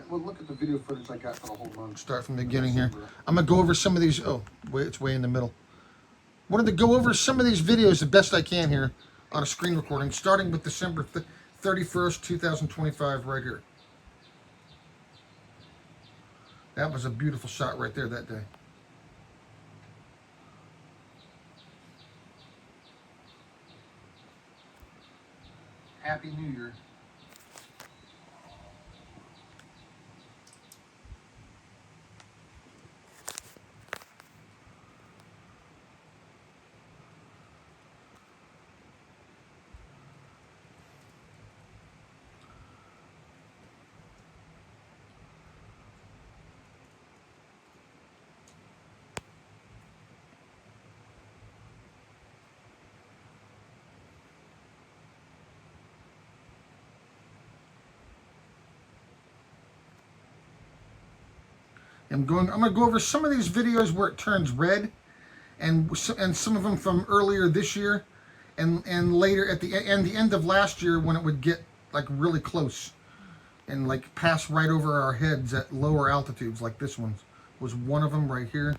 Well, look at the video footage I got for the whole month. Start from the beginning here. I'm going to go over some of these. Oh, wait, it's way in the middle. Wanted to go over some of these videos the best I can here on a screen recording, starting with December 31st, 2025, right here. That was a beautiful shot right there that day. Happy New Year. I'm going to go over some of these videos where it turns red, and some of them from earlier this year, and later at the end of last year when it would get like really close, and like pass right over our heads at lower altitudes, like this one was one of them right here.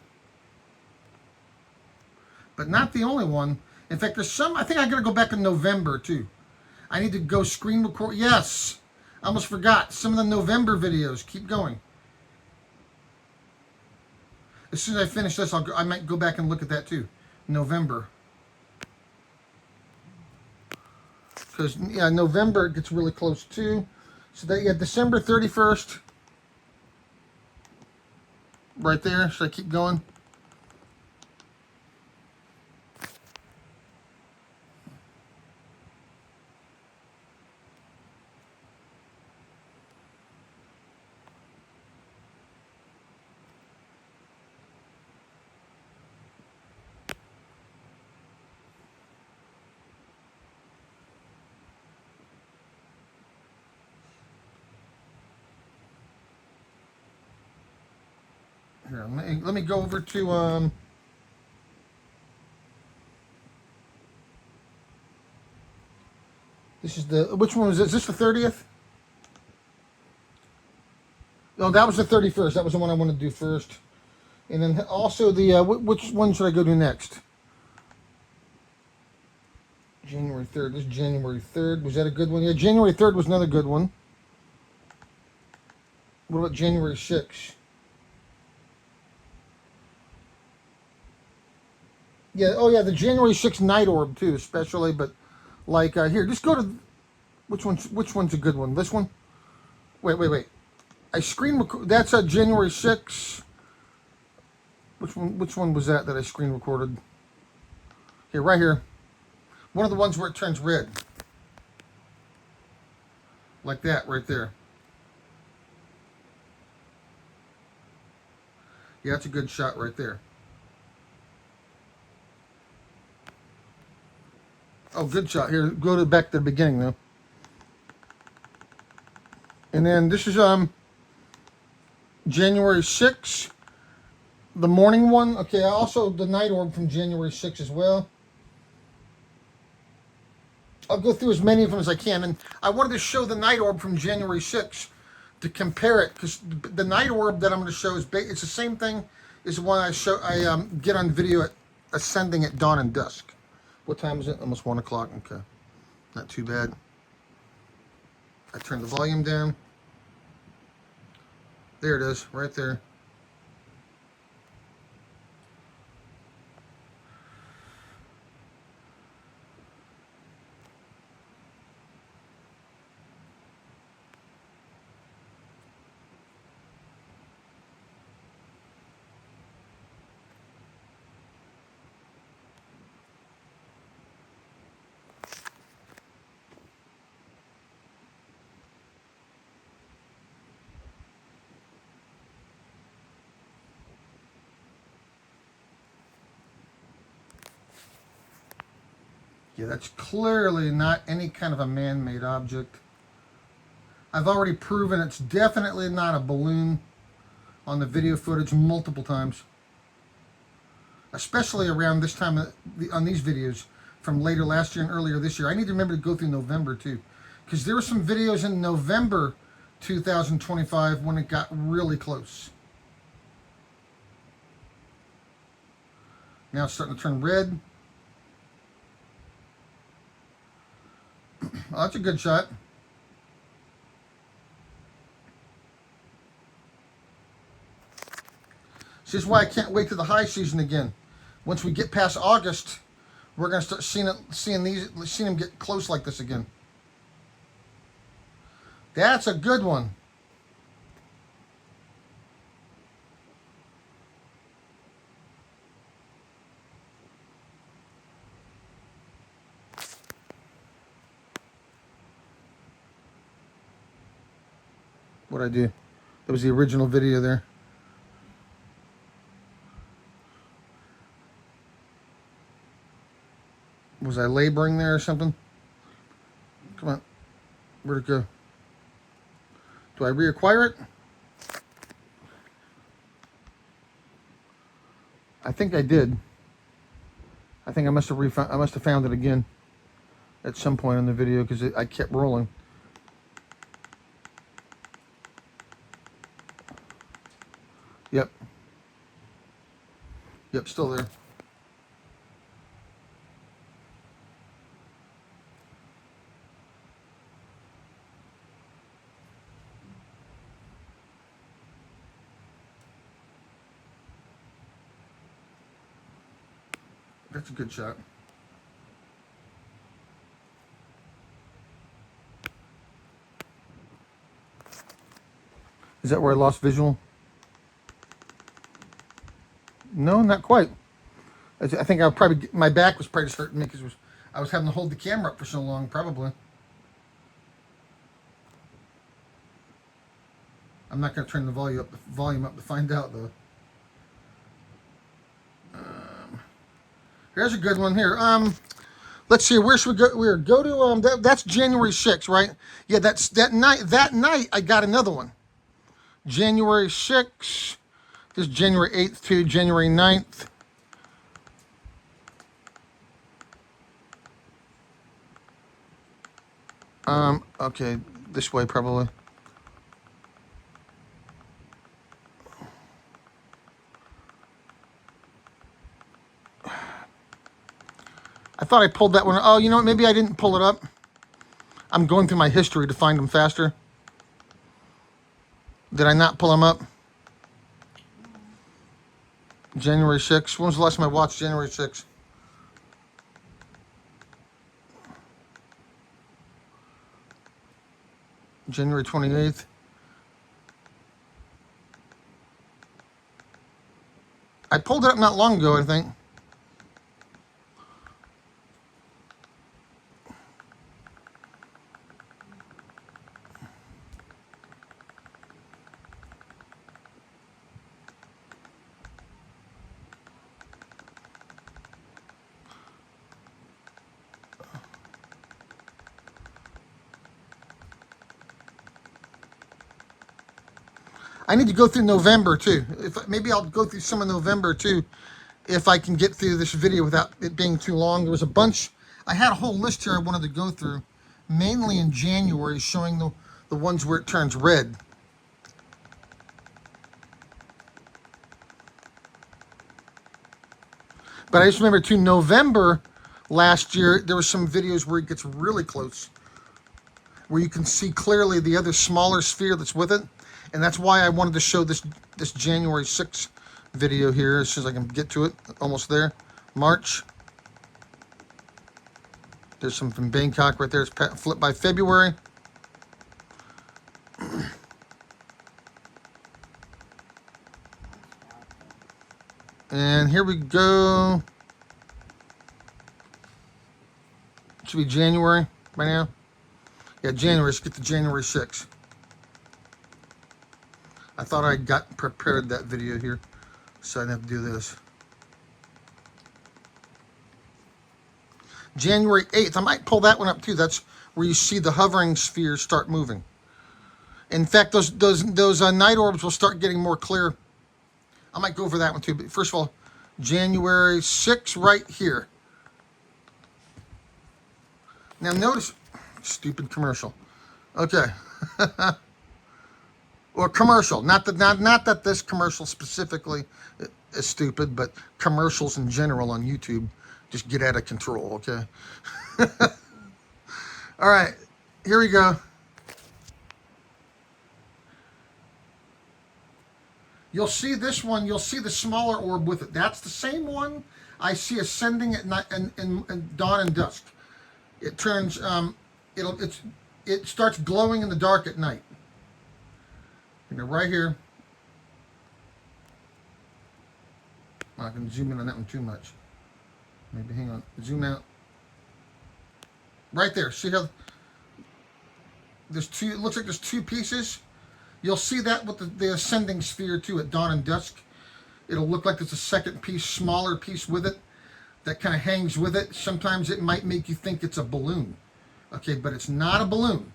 But not the only one. In fact, there's some. I think I gotta go back in November too. I need to go screen record. Yes, I almost forgot some of the November videos. Keep going. As soon as I finish this, I might go back and look at that too. November. Because, yeah, November gets really close too. So that, yeah, December 31st. Right there. Should I keep going? Here, let me go over to this is the, which one was this? Is this the 30th? No, that was the 31st. That was the one I wanted to do first. And then also the which one should I go to next? January 3rd. This is January 3rd. Was that a good one? Yeah, January 3rd was another good one. What about January 6th? Yeah, oh yeah, the January 6th night orb too, especially. But like here, just go to which one's a good one? This one? Wait. I screen record. That's January 6th. Which one was that I screen recorded? Here, right here. One of the ones where it turns red. Like that, right there. Yeah, that's a good shot right there. Oh, good shot. Here, go to back to the beginning though. And then this is January 6th, the morning one. Okay, also the night orb from January 6th as well. I'll go through as many of them as I can. And I wanted to show the night orb from January 6th to compare it, because the night orb that I'm going to show is it's the same thing as the one I get on video at ascending at dawn and dusk. What time is it? Almost 1 o'clock. Okay, not too bad. I turn the volume down. There it is, right there. Yeah, that's clearly not any kind of a man-made object. I've already proven it's definitely not a balloon on the video footage multiple times. Especially around this time on these videos from later last year and earlier this year. I need to remember to go through November too, because there were some videos in November 2025 when it got really close. Now it's starting to turn red. Oh, that's a good shot. This is why I can't wait to the high season again. Once we get past August, we're going to start seeing them get close like this again. That's a good one. What'd I do? That was the original video there. Was I laboring there or something? Come on. Where'd it go? Do I reacquire it? I think I did. I think I must have found it again at some point in the video because I kept rolling. Yep. Yep, still there. That's a good shot. Is that where I lost visual? No, not quite. I think my back was probably just hurting me because I was having to hold the camera up for so long, probably. I'm not going to turn the volume up to find out, though. Here's a good one here. Let's see. Where should we go? Go to that's January 6th, right? Yeah, that's that night. That night, I got another one. January 6th. This is January 8th to January 9th. Okay, this way probably. I thought I pulled that one. Oh, you know what? Maybe I didn't pull it up. I'm going through my history to find them faster. Did I not pull them up? January 6th. When was the last time I watched January 6th? January 28th. I pulled it up not long ago, I think. I need to go through November too. Maybe I'll go through some of November too, if I can get through this video without it being too long. There was a bunch. I had a whole list here I wanted to go through, mainly in January, showing the ones where it turns red. But I just remember too, November last year, there were some videos where it gets really close, where you can see clearly the other smaller sphere that's with it. And that's why I wanted to show this January 6th video here, as soon as I can get to it. Almost there. March. There's some from Bangkok right there. It's flipped by February. And here we go. It should be January by now. Yeah, January. Let's get to January 6th. I thought I got prepared that video here, so I didn't have to do this. January 8th. I might pull that one up too. That's where you see the hovering spheres start moving. In fact, those night orbs will start getting more clear. I might go over that one too. But first of all, January 6th right here. Now notice, stupid commercial. Okay. or commercial. Not that this commercial specifically is stupid, but commercials in general on YouTube just get out of control. Okay. All right, here we go. You'll see this one. You'll see the smaller orb with it. That's the same one I see ascending at night in dawn and dusk. It turns. It starts glowing in the dark at night. Right here. I'm not going to zoom in on that one too much. Maybe hang on. Zoom out. Right there. See how there's two? It looks like there's two pieces. You'll see that with the ascending sphere too at dawn and dusk. It'll look like there's a second piece, smaller piece with it that kind of hangs with it. Sometimes it might make you think it's a balloon. Okay, but it's not a balloon.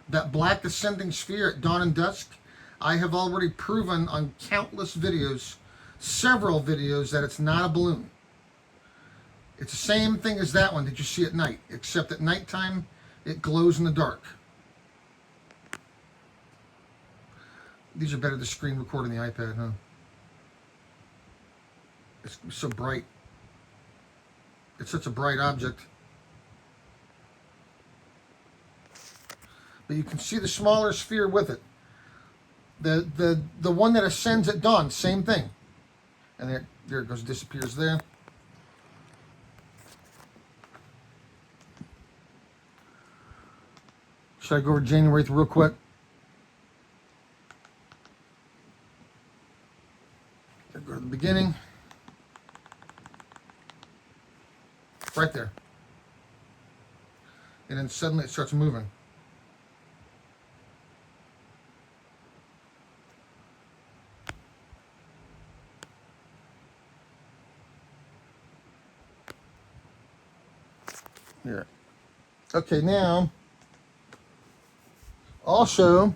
That black ascending sphere at dawn and dusk, I have already proven on countless videos, several videos, that it's not a balloon. It's the same thing as that one that you see at night, except at nighttime it glows in the dark. These are better to screen record on the iPad, huh? It's so bright. It's such a bright object. But you can see the smaller sphere with it. The one that ascends at dawn, same thing. And there it goes, disappears there. Should I go over January real quick? Go to the beginning. Right there. And then suddenly it starts moving. Here. Okay, now also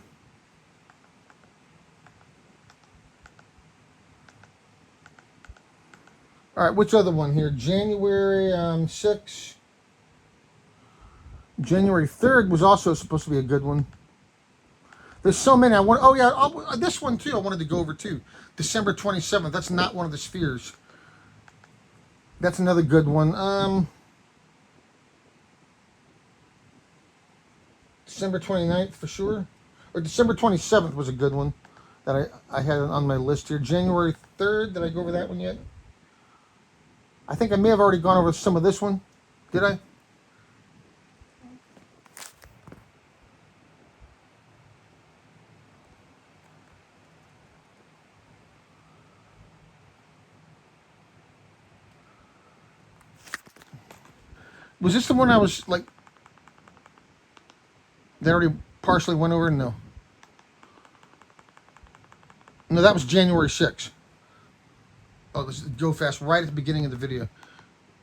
all right, which other one here? January 6. January 3rd was also supposed to be a good one. There's so many. This one too I wanted to go over too. December 27th. That's not one of the spheres. That's another good one. December 29th for sure. Or December 27th was a good one that I had on my list here. January 3rd. Did I go over that one yet? I think I may have already gone over some of this one. Did I? Was this the one I was like... They already partially went over? No. No, that was January 6th. Oh, this is go fast right at the beginning of the video.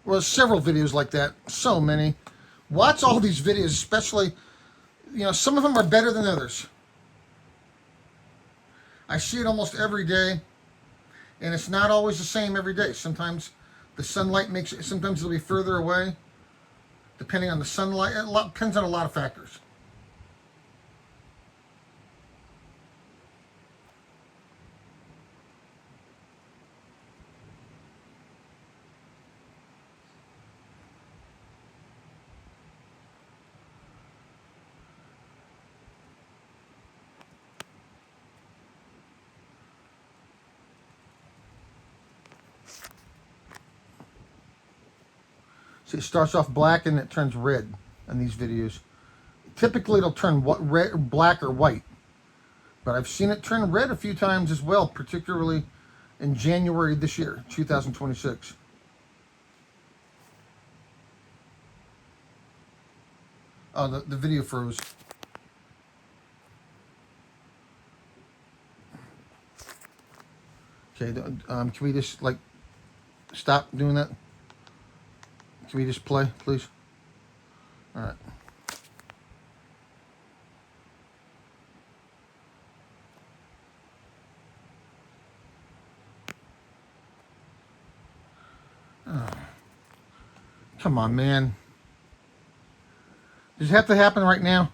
Well, several videos like that. So many. Watch all these videos, especially, some of them are better than others. I see it almost every day, and it's not always the same every day. Sometimes the sunlight makes it, sometimes it'll be further away, depending on the sunlight. It depends on a lot of factors. See, it starts off black and it turns red in these videos. Typically, it'll turn black or white. But I've seen it turn red a few times as well, particularly in January this year, 2026. Oh, the video froze. Okay, can we just, stop doing that? Can we just play, please? All right. Oh. Come on, man. Does it have to happen right now?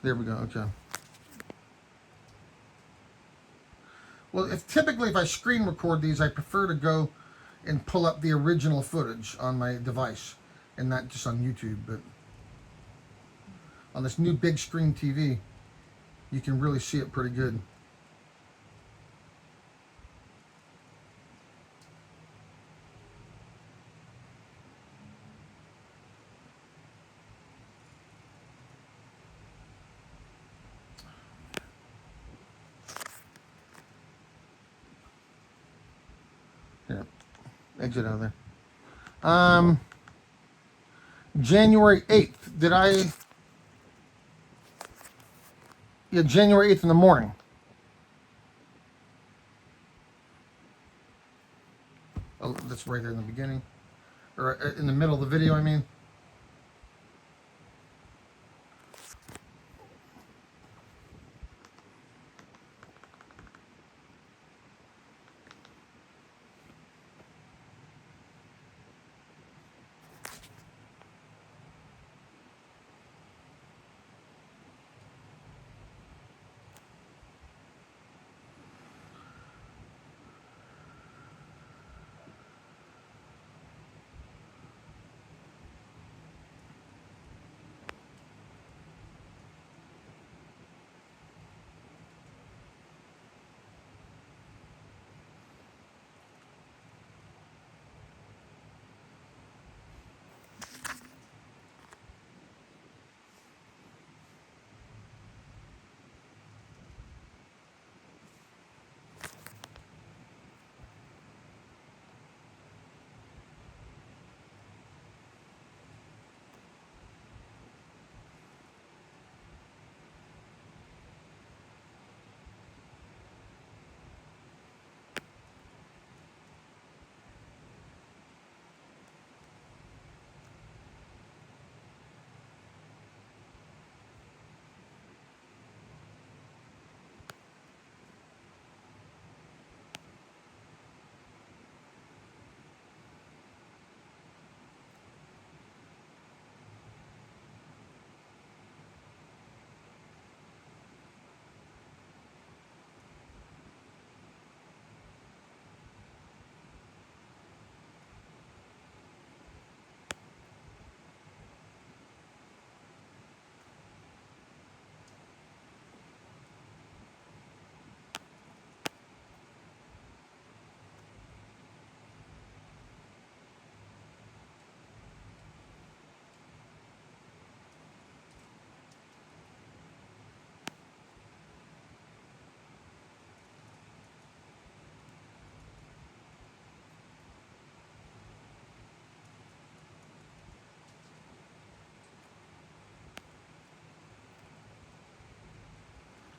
There we go. Okay. Well, typically if I screen record these, I prefer to go and pull up the original footage on my device, and not just on YouTube. But on this new big screen TV, you can really see it pretty good. Here, exit out of there. January 8th. Did I? Yeah, January 8th in the morning. Oh, that's right there in the beginning. Or in the middle of the video, I mean.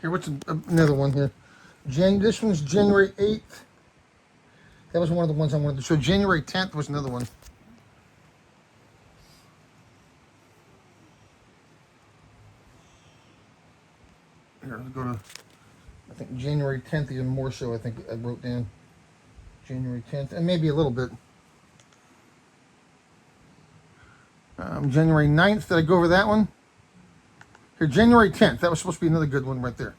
Here, what's another one here? This one's January 8th. That was one of the ones I wanted to show. January 10th was another one. Here, let's go to, I think January 10th, even more so, I think I wrote down. January 10th, and maybe a little bit. January 9th, did I go over that one? Here, January 10th, that was supposed to be another good one right there.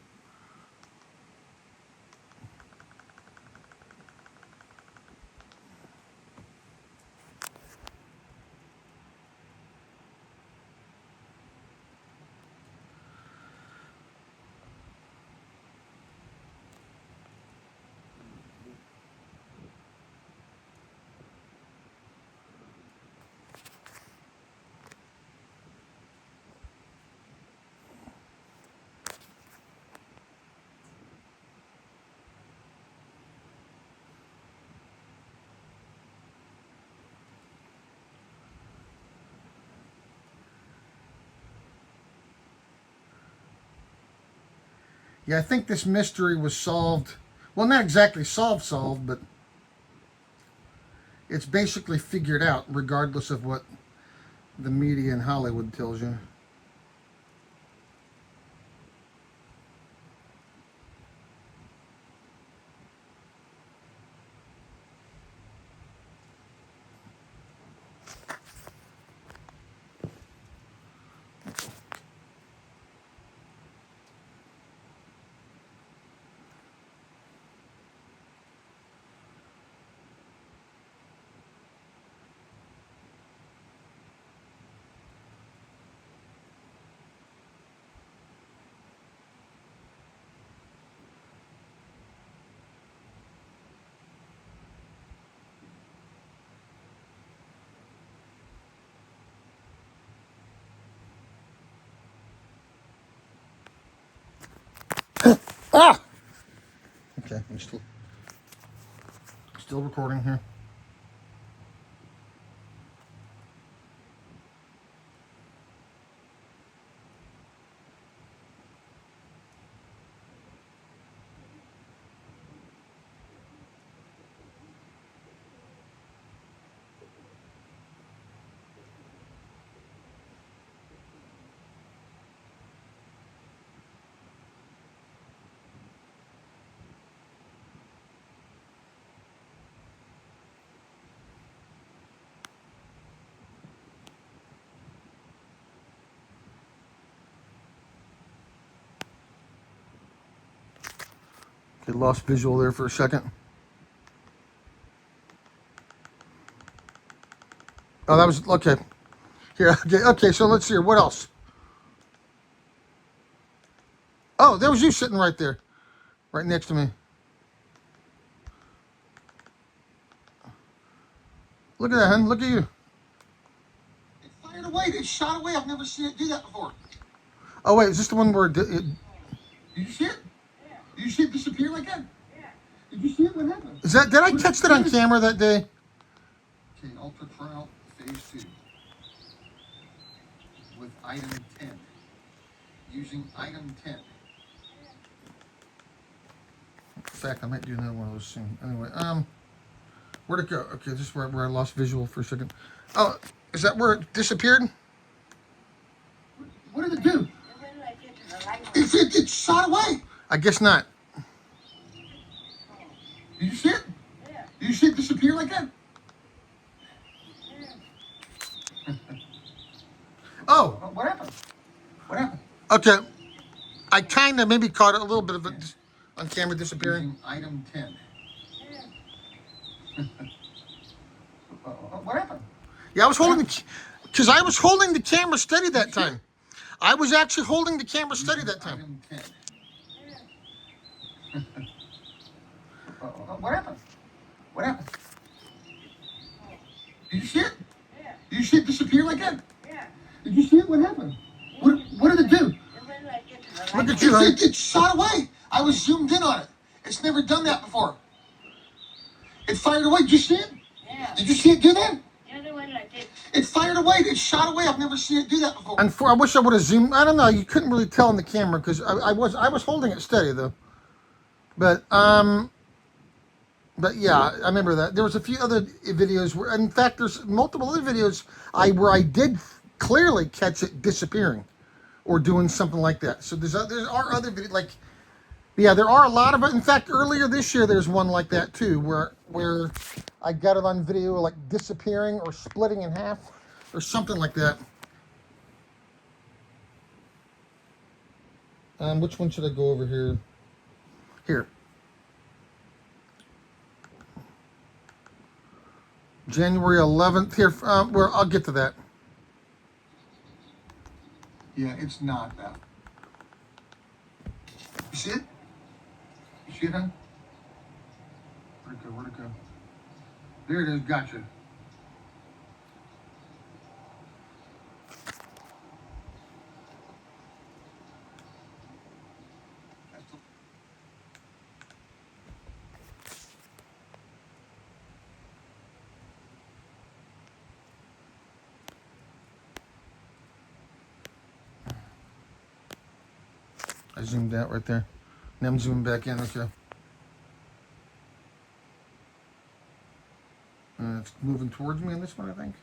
Yeah, I think this mystery was solved. Well, not exactly solved, but it's basically figured out, regardless of what the media in Hollywood tells you. Ah! Okay, I'm still recording here. Okay, lost visual there for a second. Oh, that was okay. Here, okay. So let's see here. What else? Oh, there was you sitting right there, right next to me. Look at that, hun. Look at you. It fired away. It shot away. I've never seen it do that before. Oh wait, is this the one where did you see it? Yeah. Did you see it disappear like that? Yeah. Did you see it? What happened? Is that? Did I catch that on camera that day? Okay, ultra trial phase 2 with item 10. Using item 10. In fact, I might do another one of those soon. Anyway, where'd it go? Okay, this is where I lost visual for a second. Oh, is that where it disappeared? What did it do? It shot away. I guess not. Did you see it? Yeah. Did you see it disappear like that? Yeah. Oh. What happened? What happened? Okay. I kind of maybe caught a little bit of it on camera disappearing. Using item 10. Yeah. What happened? Yeah, I was holding because I was holding the camera steady that time. I was actually holding the camera steady that time. Item 10. Yeah. What happened? What happened? Did you see it? Yeah. Did you see it disappear like that? Yeah. Did you see it? What happened? What did it do? Look at you, it shot away. I was zoomed in on it. It's never done that before. It fired away. Did you see it? Yeah. Did you see it do that? It fired away. It shot away. I've never seen it do that before. And I wish I would have zoomed. I don't know. You couldn't really tell on the camera because I was holding it steady though. But yeah, I remember that. There was a few other videos where, in fact, there's multiple other videos where I did clearly catch it disappearing or doing something like that. So there are other videos like, yeah, there are a lot of it. In fact, earlier this year there's one like that too, where I got it on video like disappearing or splitting in half or something like that. Which one should I go over here? Here. January 11th here. Where I'll get to that. Yeah, it's not that. You see it? You see it, huh? Where'd it go? Where'd it go? There it is. Gotcha. I zoomed out right there. Now I'm zooming back in. Okay. It's moving towards me on this one, I think.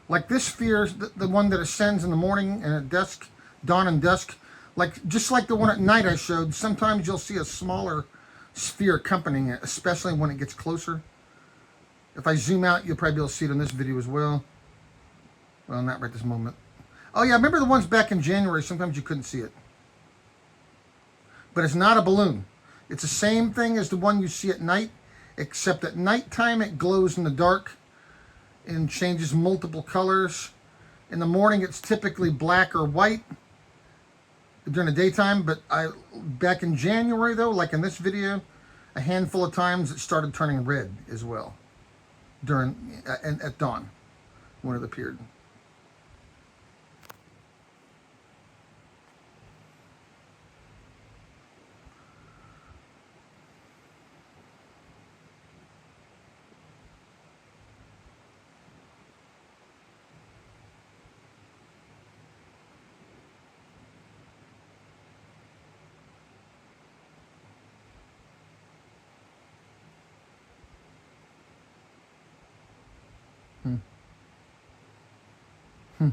Like this sphere, the one that ascends in the morning and at dusk, dawn and dusk, like just like the one at night I showed, sometimes you'll see a smaller sphere accompanying it, especially when it gets closer. If I zoom out, you'll probably be able to see it in this video as well. Well, not right this moment. Oh yeah, remember the ones back in January, sometimes you couldn't see it. But it's not a balloon. It's the same thing as the one you see at night, except at nighttime it glows in the dark and changes multiple colors. In the morning it's typically black or white during the daytime, but back in January though, like in this video, a handful of times it started turning red as well during at dawn when it appeared. Hmm. Hmm.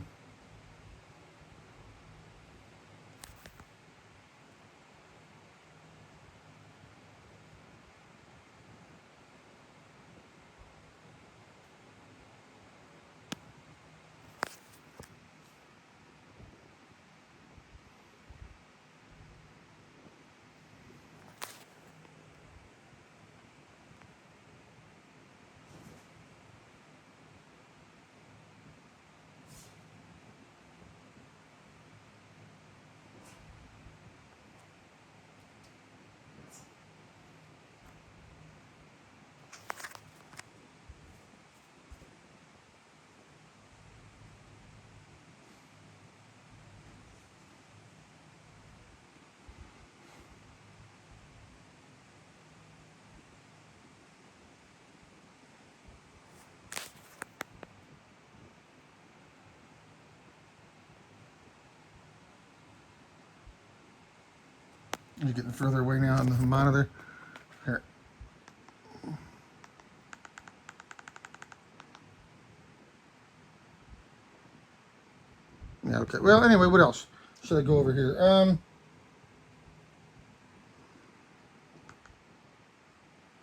You're getting further away now on the monitor. Here. Yeah, okay. Well, anyway, what else should I go over here?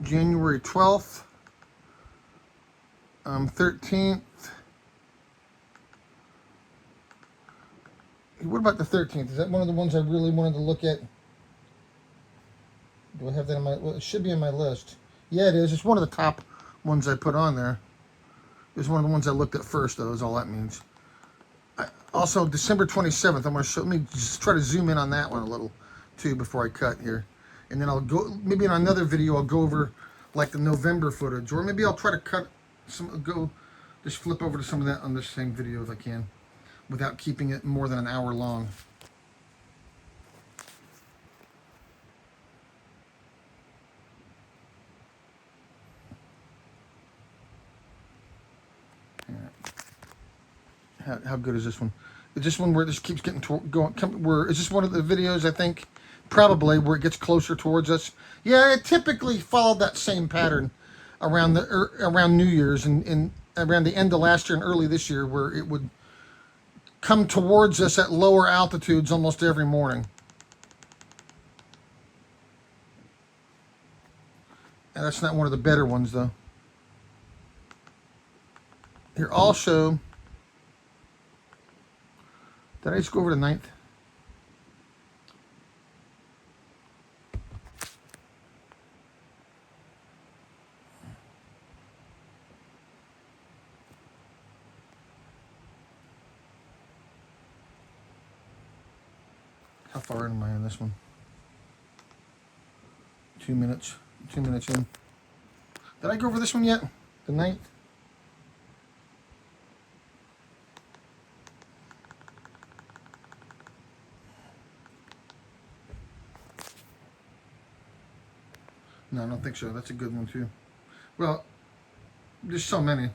January 12th, 13th. What about the 13th? Is that one of the ones I really wanted to look at? Do I have that on my... Well, it should be on my list. Yeah, it is. It's one of the top ones I put on there. It's one of the ones I looked at first, though, is all that means. Also, December 27th, I'm going to show... Let me just try to zoom in on that one a little, too, before I cut here. And then I'll go... Maybe in another video, I'll go over, like, the November footage. Or maybe I'll try to cut some... Just flip over to some of that on this same video if I can, without keeping it more than an hour long. How good is this one? Is this one where this keeps getting is this one of the videos, I think, probably, where it gets closer towards us? Yeah, it typically followed that same pattern around New Year's and around the end of last year and early this year, where it would come towards us at lower altitudes almost every morning. And that's not one of the better ones, though. Here, I'll show... Did I just go over to 9th? How far in am I on this one? 2 minutes. 2 minutes in. Did I go over this one yet? The 9th? No, I don't think so. That's a good one, too. Well, there's so many.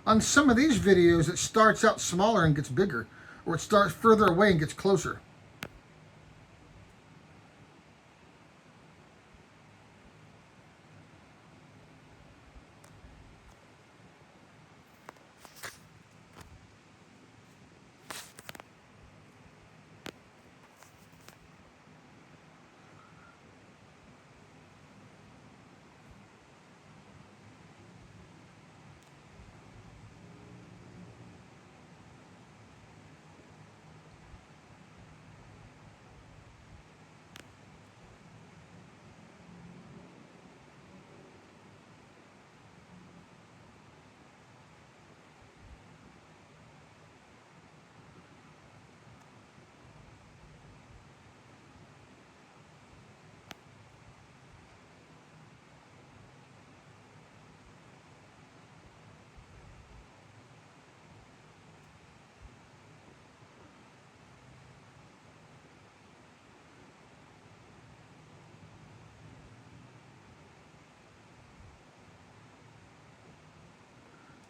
On some of these videos, it starts out smaller and gets bigger. or it starts further away and gets closer.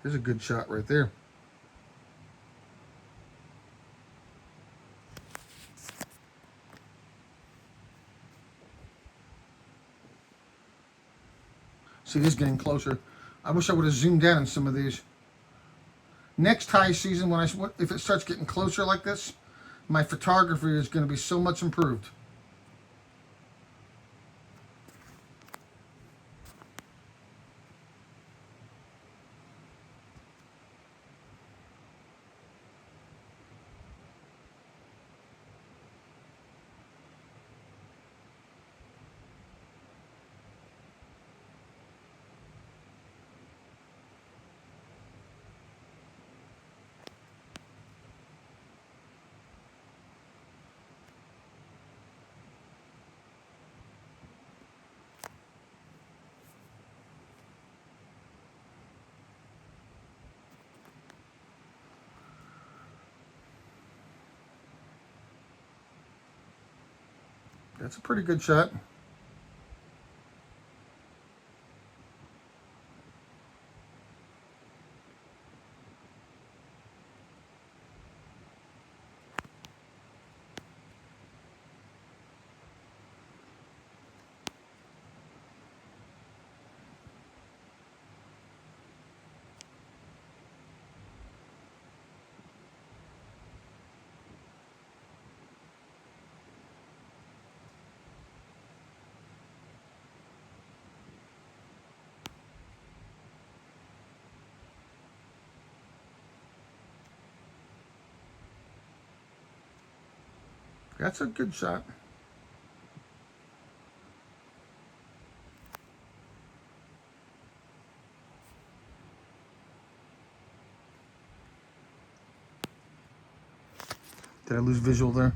There's a good shot right there. See, this is getting closer. I wish I would have zoomed in on some of these. Next high season, if it starts getting closer like this, my photography is going to be so much improved. That's a pretty good shot. That's a good shot. Did I lose visual there?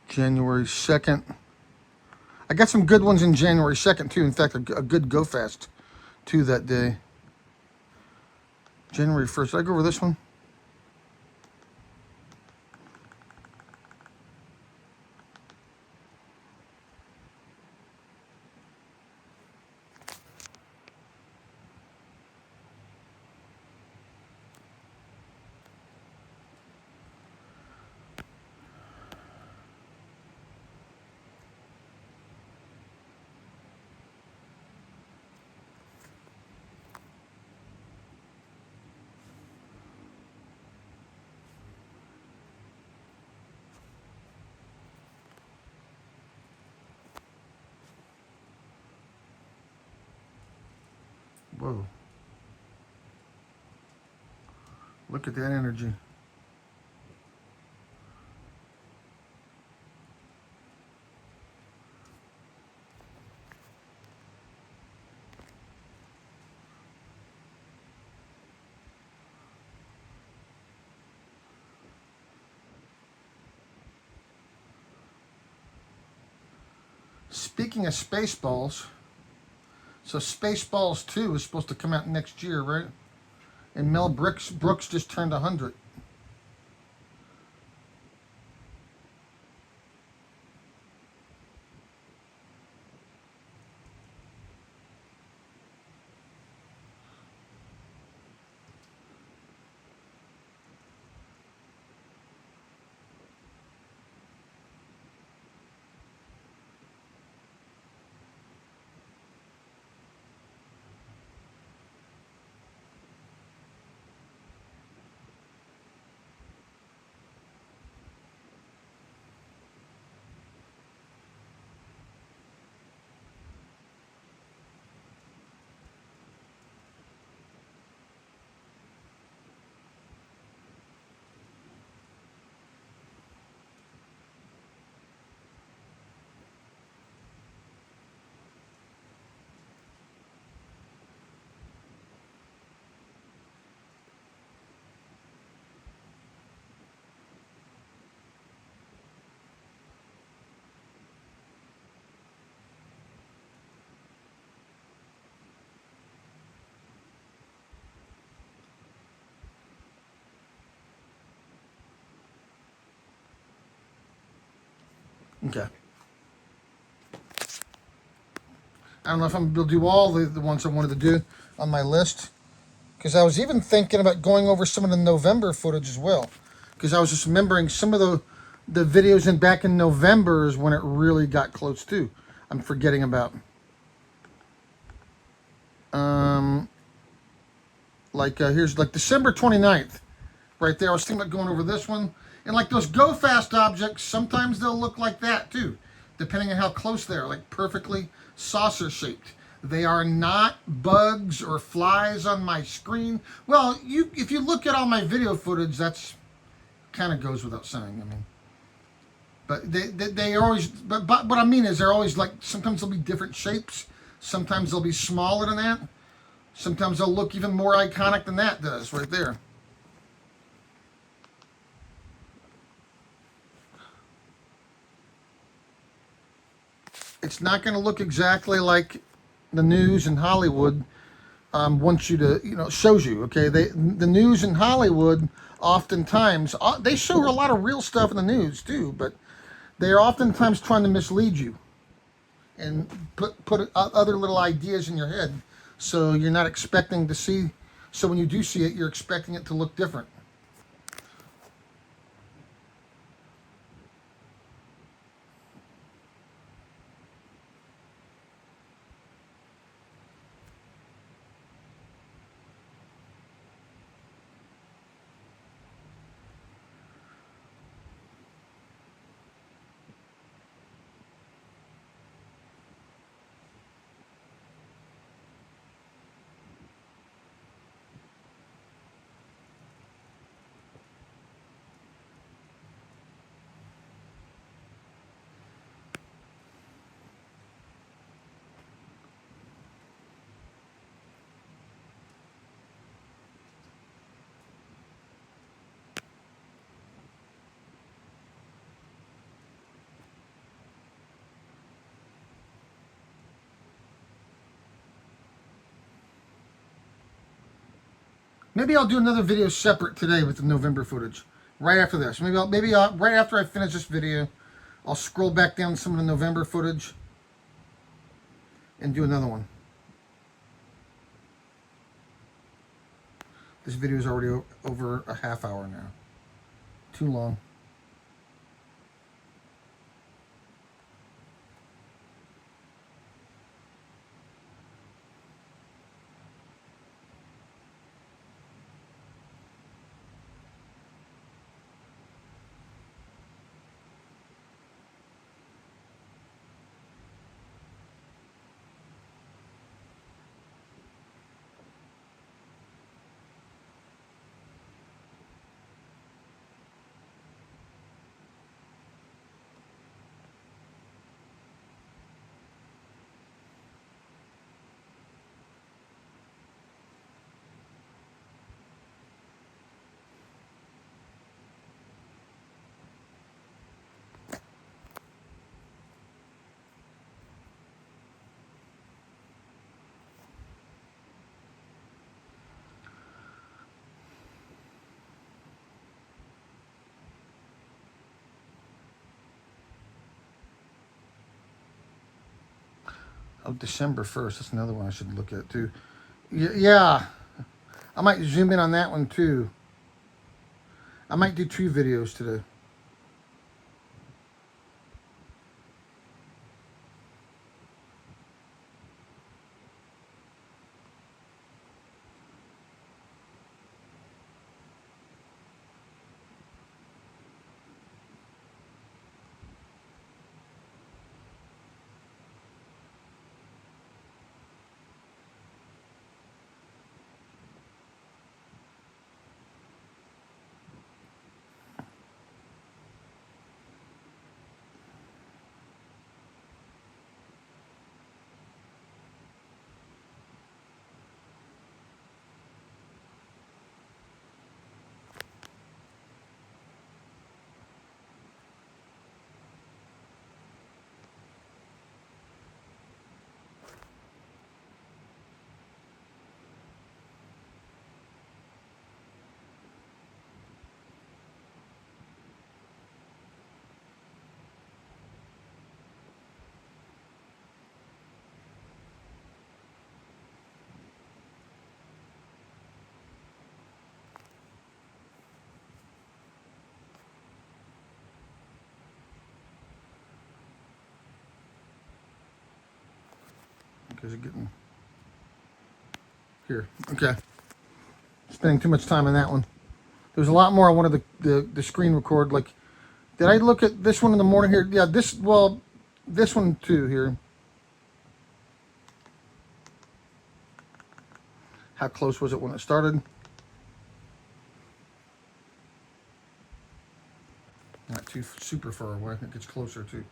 January 2nd. I got some good ones in January 2nd too. In fact, a good go fast too that day. January 1st. Did I go over this one? Whoa. Look at that energy. Speaking of Spaceballs, so Spaceballs 2 is supposed to come out next year, right? And Mel Brooks just turned 100. Okay. I don't know if I'm able to do all the ones I wanted to do on my list. Because I was even thinking about going over some of the November footage as well. Because I was just remembering some of the videos in back in November is when it really got close to. I'm forgetting about. Here's like December 29th. Right there. I was thinking about going over this one. And like those go fast objects, sometimes they'll look like that too. Depending on how close they are. Like perfectly saucer shaped. They are not bugs or flies on my screen. Well, if you look at all my video footage, that's kind of goes without saying. I mean, but they always. But what I mean is they're always like sometimes they'll be different shapes. Sometimes they'll be smaller than that. Sometimes they'll look even more iconic than that does right there. It's not going to look exactly like the news in Hollywood wants you to, shows you. Okay, the news in Hollywood oftentimes they show a lot of real stuff in the news too, but they are oftentimes trying to mislead you and put other little ideas in your head, so you're not expecting to see. So when you do see it, you're expecting it to look different. Maybe I'll do another video separate today with the November footage. Right after this. Maybe right after I finish this video, I'll scroll back down some of the November footage and do another one. This video is already over a half hour now. Too long. Oh, December 1st. That's another one I should look at too. Yeah. I might zoom in on that one too. I might do 2 videos today. Is it getting here? Okay. Spending too much time on that one. There's a lot more I wanted the screen record. Like, did I look at this one in the morning here? Yeah, this one too here. How close was it when it started? Not too super far away. It gets closer too.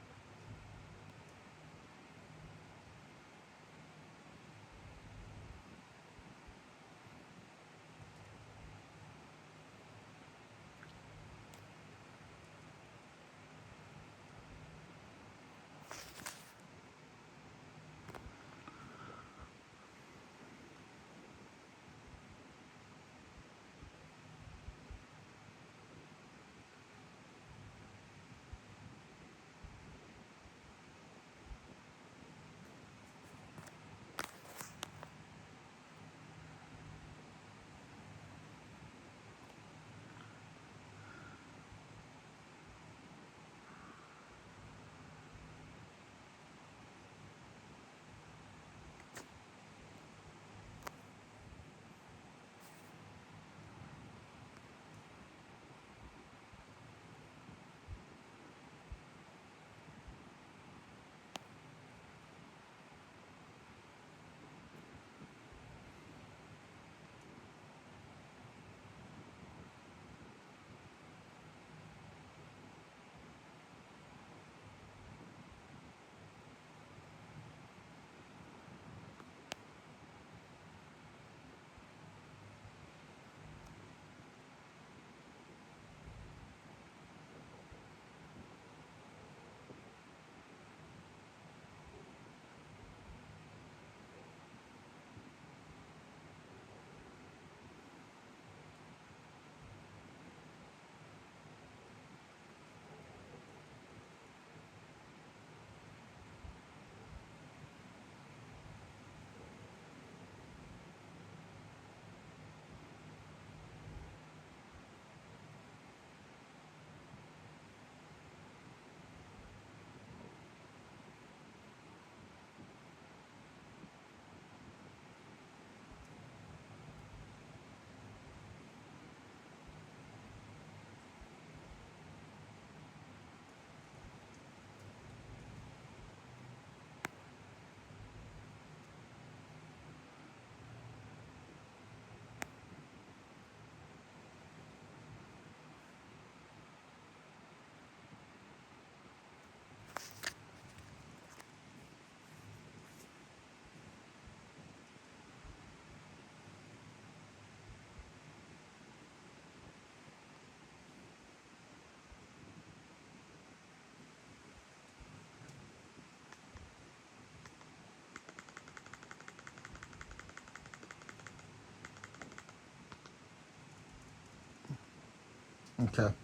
Okay.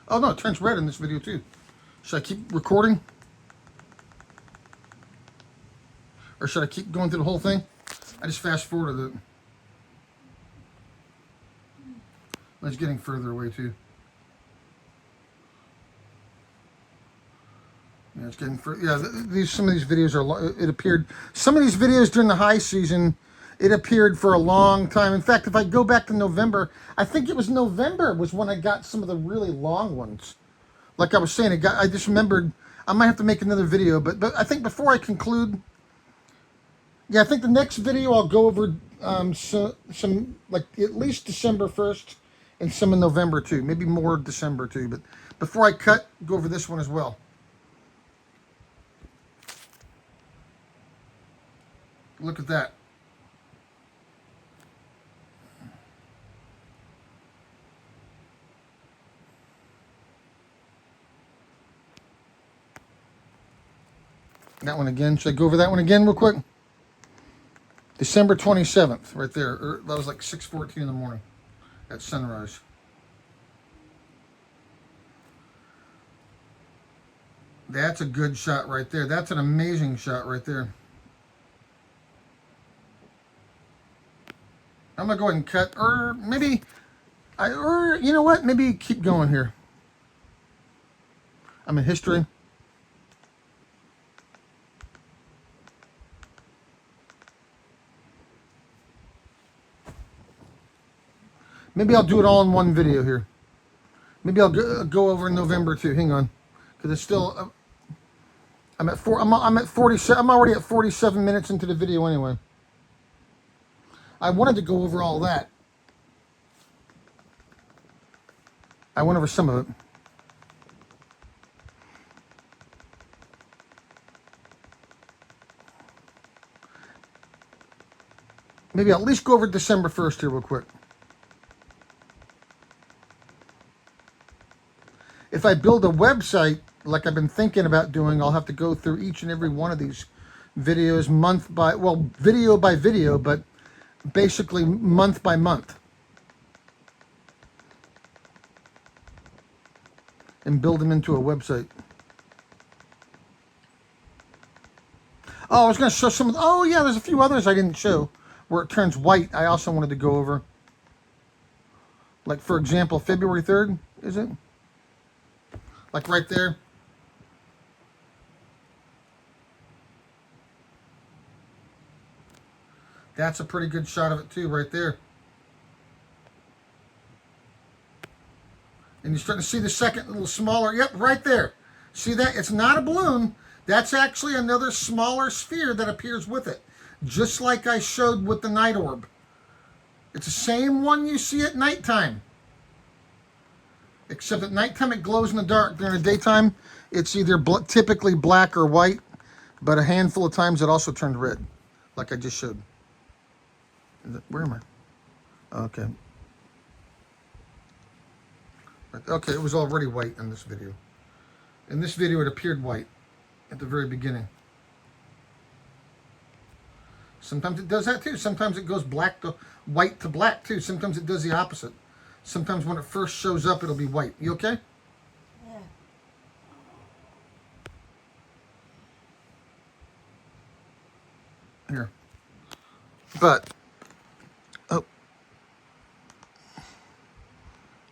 Oh no, it turns red in this video too. Should I keep recording? Or should I keep going through the whole thing? I just fast forwarded it. It's getting further away too. Yeah, it's getting further. Yeah, some of these videos are. It appeared. Some of these videos during the high season, it appeared for a long time. In fact, if I go back to November, I think it was November was when I got some of the really long ones. Like I was saying, I just remembered. I might have to make another video, but I think before I conclude, yeah, I think the next video I'll go over some like at least December 1st and some in November too, maybe more December too. But before I cut, go over this one as well. Look at that. That one again. Should I go over that one again real quick? December 27th, right there. That was like 6:14 in the morning at sunrise. That's a good shot right there. That's an amazing shot right there. I'm gonna go ahead and cut, or maybe, or you know what? Maybe keep going here. I'm in history. Maybe I'll do it all in one video here. Maybe I'll go over in November too. Hang on, because it's still. I'm at 47. I'm already at 47 minutes into the video anyway. I wanted to go over all that. I went over some of it. Maybe I'll at least go over December 1st here real quick. If I build a website, like I've been thinking about doing, I'll have to go through each and every one of these videos video by video, but basically month by month. And build them into a website. Oh, I was going to show some. Oh, yeah, there's a few others I didn't show where it turns white. I also wanted to go over. Like, for example, February 3rd, is it? Like right there. That's a pretty good shot of it too, right there. And you're starting to see the second little smaller. Yep, right there. See that? It's not a balloon. That's actually another smaller sphere that appears with it. Just like I showed with the night orb. It's the same one you see at nighttime. Except at nighttime it glows in the dark. During the daytime, it's either typically black or white. But a handful of times it also turned red. Like I just showed. Where am I? Okay. Okay, it was already white in this video. In this video, it appeared white at the very beginning. Sometimes it does that too. Sometimes it goes white to black too. Sometimes it does the opposite. Sometimes when it first shows up, it'll be white. You okay? Yeah. Here. But, oh.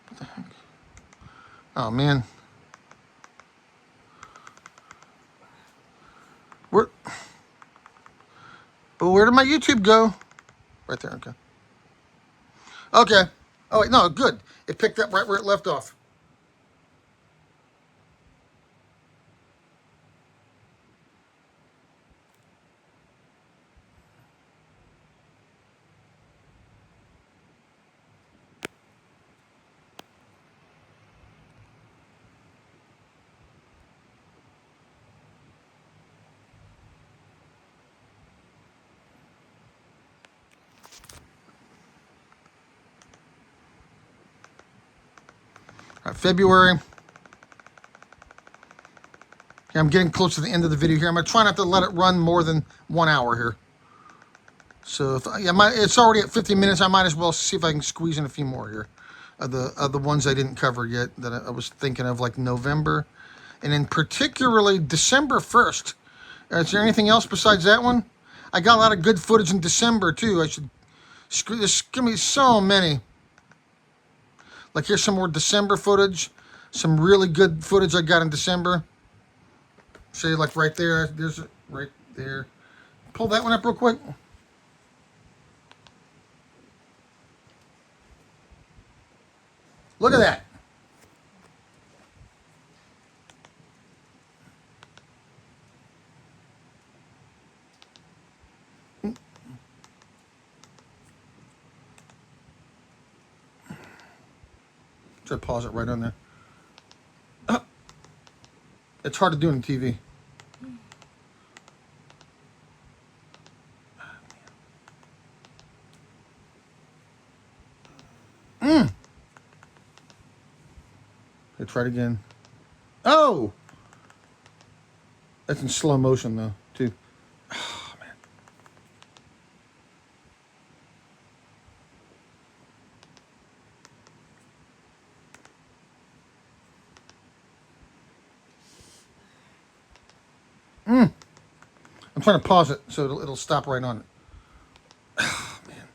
What the heck? Oh, man. Where did my YouTube go? Right there, okay. Okay. Oh, wait, no, good. It picked up right where it left off. All right, February. Okay, I'm getting close to the end of the video here. I'm going to try not to let it run more than 1 hour here. So if it's already at 50 minutes. I might as well see if I can squeeze in a few more here. Of the ones I didn't cover yet that I was thinking of, like November. And then particularly December 1st. Is there anything else besides that one? I got a lot of good footage in December too. I should there's gonna be so many. Like here's some more December footage. Some really good footage I got in December. See, like right there. There's it right there. Pull that one up real quick. Look at that. Should I pause it right on there? It's hard to do on TV. Okay, try it again. Oh! That's in slow motion though, too. Oh, man. I'm trying to pause it so it'll stop right on it. Oh, man.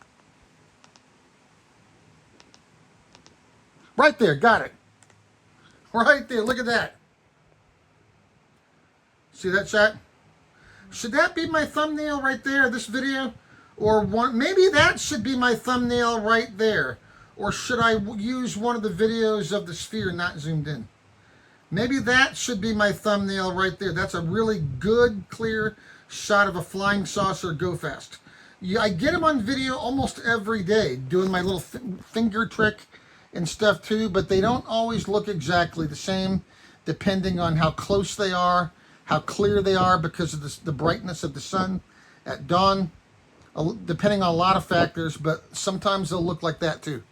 Right there, got it. Right there, look at that. See that shot? Should that be my thumbnail right there, this video? Or maybe that should be my thumbnail right there. Or should I use one of the videos of the sphere not zoomed in? Maybe that should be my thumbnail right there. That's a really good, clear shot of a flying saucer go fast. Yeah, I get them on video almost every day, doing my little finger trick and stuff too, but they don't always look exactly the same, depending on how close they are, how clear they are because of the brightness of the sun at dawn, depending on a lot of factors, but sometimes they'll look like that too.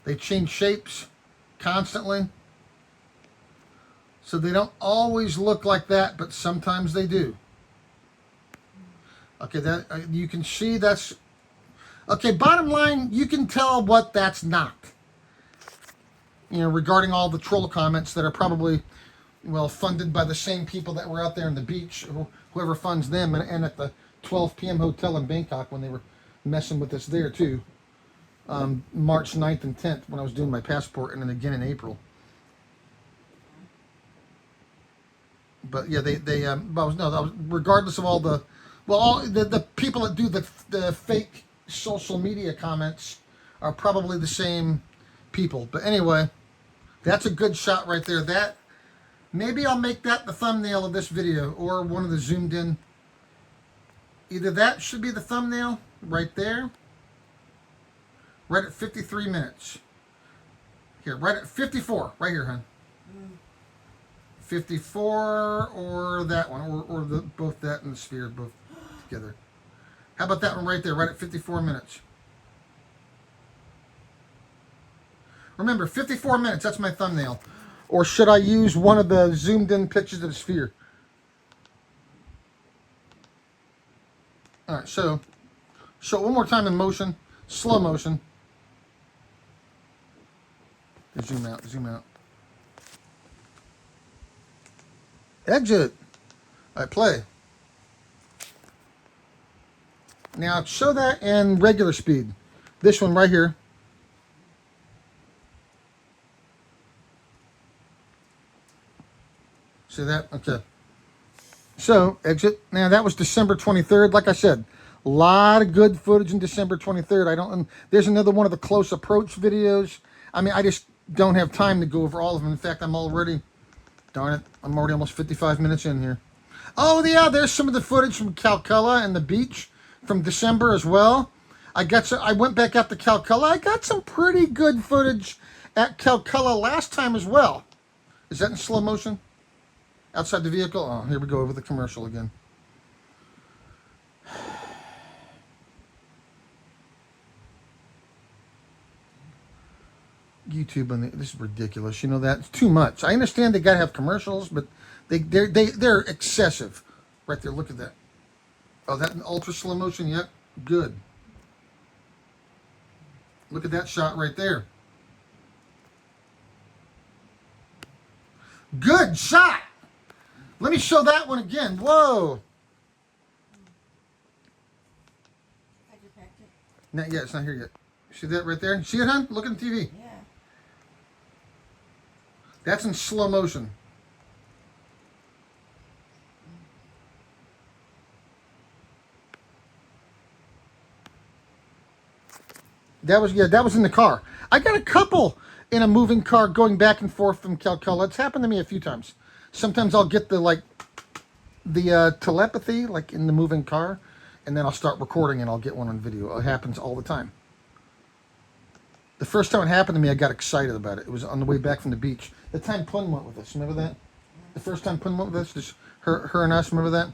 They change shapes constantly. So they don't always look like that, but sometimes they do. Okay, that you can see that's... Okay, bottom line, you can tell what that's not. You know, regarding all the troll comments that are probably, well, funded by the same people that were out there on the beach, whoever funds them, and at the 12 p.m. hotel in Bangkok when they were messing with us there too. March 9th and 10th when I was doing my passport, and then again in April. But yeah, regardless of all the, well, all the people that do the fake social media comments are probably the same people. But anyway, that's a good shot right there. That, maybe I'll make that the thumbnail of this video, or one of the zoomed in. Either that should be the thumbnail right there, right at 53 minutes. Here, right at 54, right here, hon. 54, or that one, or both that and the sphere, both together. How about that one right there, right at 54 minutes? Remember, 54 minutes, that's my thumbnail. Or should I use one of the zoomed in pictures of the sphere? All right, so show it one more time in motion, slow motion. Zoom out, zoom out. Exit. All right, play. Now show that in regular speed. This one right here. See that? Okay. So, exit. Now that was December 23rd. Like I said, a lot of good footage in December 23rd. There's another one of the close approach videos. I mean, I just don't have time to go over all of them. In fact, I'm already almost 55 minutes in here. Oh yeah, there's some of the footage from Calcutta and the beach from December as well. I went back out to Calcutta. I got some pretty good footage at Calcutta last time as well. Is that in slow motion? Outside the vehicle? Oh, here we go over the commercial again. YouTube, this is ridiculous. You know that? It's too much. I understand they got to have commercials, but they're excessive. Right there, look at that. Oh, that in ultra slow motion? Yep, good. Look at that shot right there. Good shot! Let me show that one again. Whoa! Not yet, it's not here yet. See that right there? See it, hon? Look at the TV. Yeah. That's in slow motion. That was in the car. I got a couple in a moving car going back and forth from Calcutta. It's happened to me a few times. Sometimes I'll get the telepathy, like in the moving car, and then I'll start recording and I'll get one on video. It happens all the time. The first time it happened to me, I got excited about it. It was on the way back from the beach. The time Pun went with us, remember that? The first time Pun went with us, just her and us, remember that?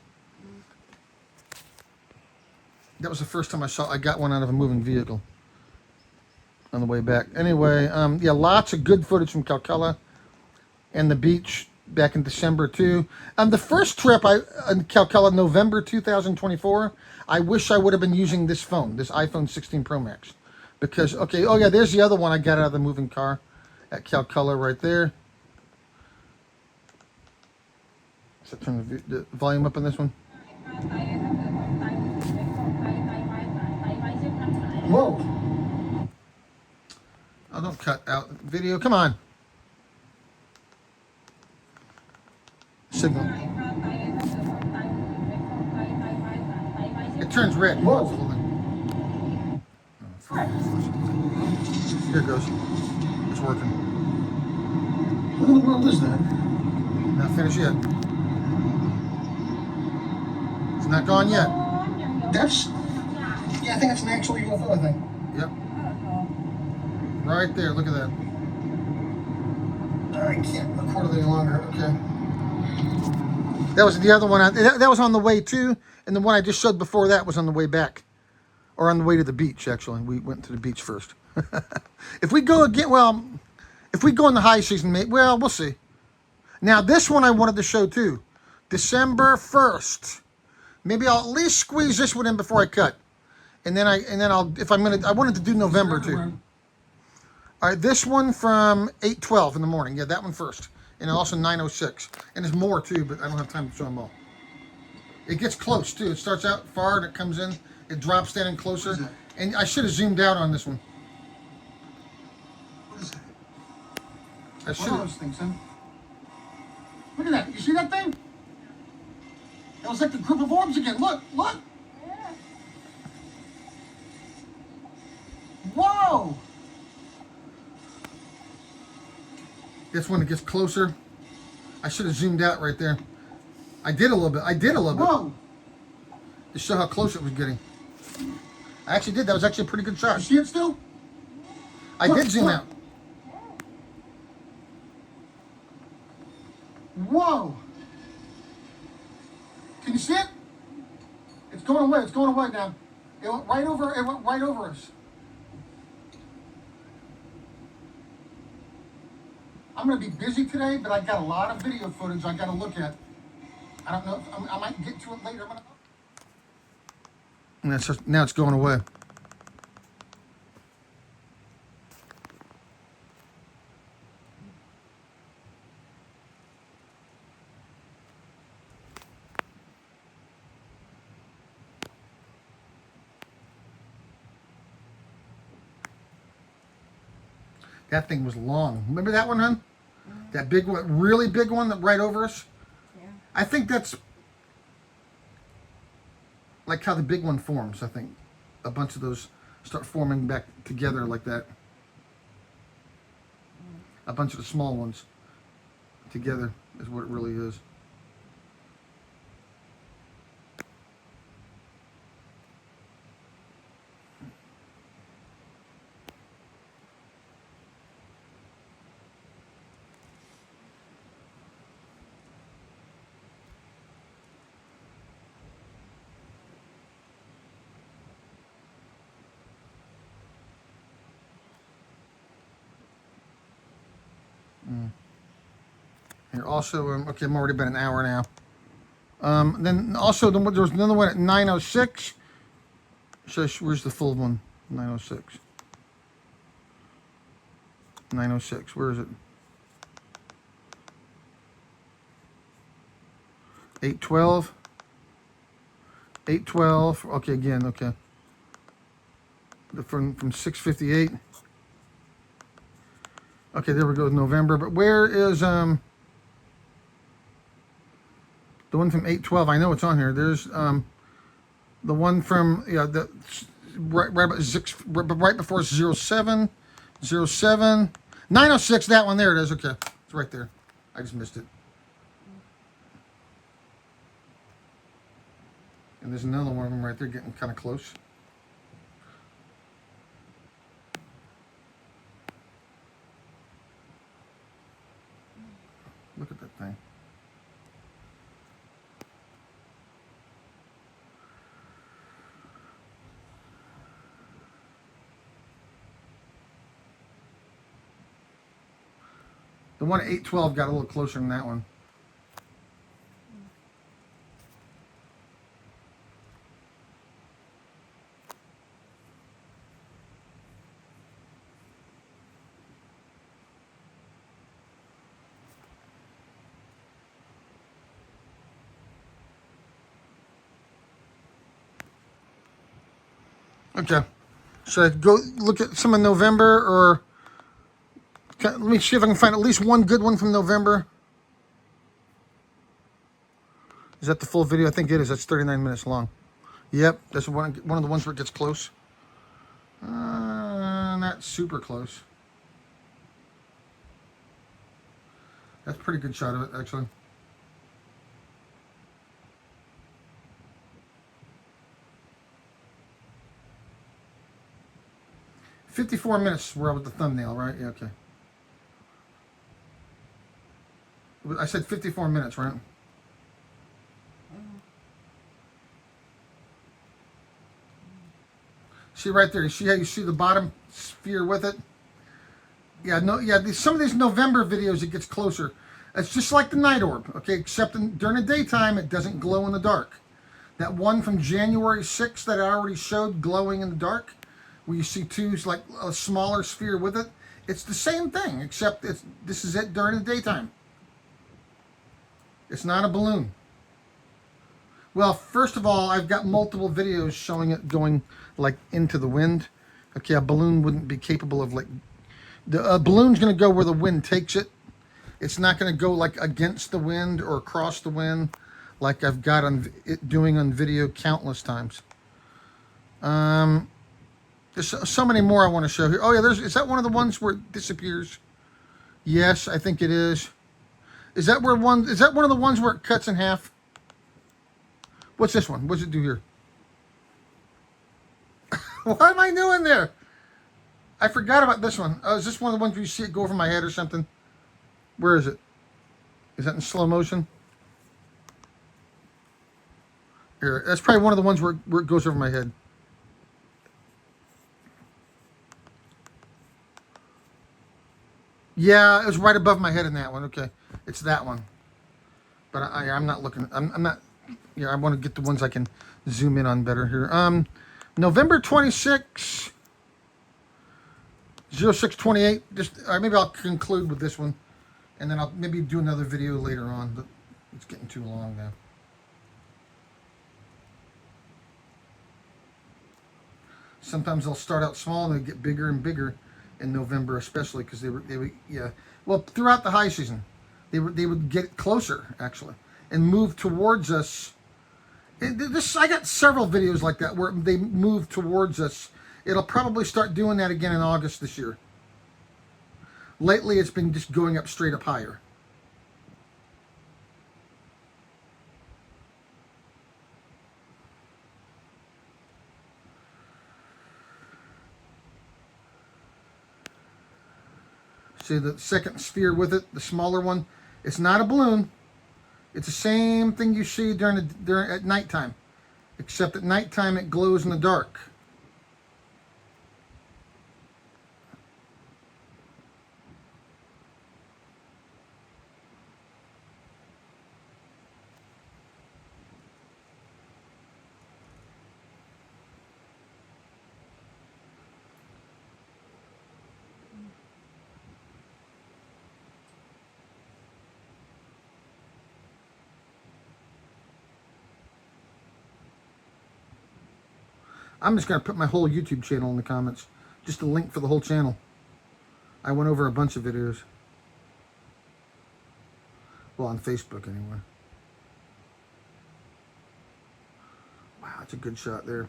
That was the first time I got one out of a moving vehicle on the way back. Anyway, yeah, lots of good footage from Calcutta and the beach back in December too. The first trip in Calcutta, November 2024, I wish I would have been using this phone, this iPhone 16 Pro Max. Because, okay, oh yeah, there's the other one I got out of the moving car at Calcutta right there. So turn the volume up on this one. Whoa! Oh, don't cut out video. Come on. Signal. It turns red. Whoa. Here it goes. It's working. What in the world is that? Not finished yet. It's not gone yet. That's, yeah, I think that's an actual UFO, I think. Yep. Right there. Look at that. I can't record it any longer. Okay. That was the other one. That was on the way too, and the one I just showed before that was on the way back, or on the way to the beach. Actually, we went to the beach first. If we go again, well, if we go in the high season, well, we'll see. Now this one I wanted to show too, December 1st. Maybe I'll at least squeeze this one in before I cut, and then I'll if I'm gonna. I wanted to do November too. All right, this one from 8:12 in the morning. Yeah, that one first. And also 9:06. And there's more too, but I don't have time to show them all. It gets close too. It starts out far and it comes in. It drops down and closer. And I should have zoomed out on this one. What is that? I should have. Those things, huh? Look at that. You see that thing? That was like the group of orbs again. Look, look. Whoa. This one it gets closer. I should have zoomed out right there. I did a little bit. Whoa. To show how close it was getting. I actually did. That was actually a pretty good shot. You see it still? I did zoom out. Whoa. Can you see it? It's going away. It's going away now. It went right over us. I'm going to be busy today, but I got a lot of video footage I got to look at. I don't know if I might get to it later. And that's just, now it's going away. That thing was long. Remember that one, hon? That big one, really big one that right over us? Yeah. I think that's like how the big one forms, I think. A bunch of those start forming back together like that. A bunch of the small ones together is what it really is. Here also, okay, I'm already about an hour now. Then also there was another one at 9:06. So where's the full one? 9:06. 9:06. Where is it? 8:12. 8:12. Okay, again. Okay. From 6:58. Okay, there we go. November. But where is the one from 8:12? I know it's on here. There's the one from the right about right before 07, 07, 9:06. That one there it is. Okay, it's right there. I just missed it. And there's another one of them right there, getting kind of close. Look at that thing. The one at 8:12 got a little closer than that one. Okay. Should I go look at some in November, or let me see if I can find at least one good one from November. Is that the full video? I think it is. That's 39 minutes long. Yep, that's one of the ones where it gets close. Not super close. That's a pretty good shot of it, actually. "54 minutes" where I was the thumbnail, right? Yeah, okay. I said 54 minutes, right? See right there. See how you see the bottom sphere with it? Yeah, no, yeah. Some of these November videos, it gets closer. It's just like the night orb, okay? Except during the daytime, it doesn't glow in the dark. That one from January 6th that I already showed, glowing in the dark, where you see two, like a smaller sphere with it. It's the same thing, except this is it during the daytime. It's not a balloon. Well, first of all, I've got multiple videos showing it going like into the wind. Okay, a balloon wouldn't be capable of like... A balloon's going to go where the wind takes it. It's not going to go like against the wind or across the wind like I've got it doing on video countless times. There's so many more I want to show here. Oh yeah, is that one of the ones where it disappears? Yes, I think it is. Is that one of the ones where it cuts in half? What's this one? What's it do here? What am I doing there? I forgot about this one. Oh, is this one of the ones where you see it go over my head or something? Where is it? Is that in slow motion? Here, that's probably one of the ones where it goes over my head. Yeah, it was right above my head in that one. Okay, it's that one. But I'm not looking. I'm not. Yeah, I want to get the ones I can zoom in on better here. November 26, 06/28. Just maybe I'll conclude with this one, and then I'll maybe do another video later on. But it's getting too long now. Sometimes they'll start out small and they get bigger and bigger in November, especially because they were yeah. Well, throughout the high season, they would get closer actually and move towards us. I got several videos like that where they move towards us. It'll probably start doing that again in August this year. Lately, it's been just going up straight up higher. See the second sphere with it, the smaller one. It's not a balloon. It's the same thing you see at nighttime, except at nighttime it glows in the dark. I'm just going to put my whole YouTube channel in the comments. Just a link for the whole channel. I went over a bunch of videos. Well, on Facebook anyway. Wow, that's a good shot there.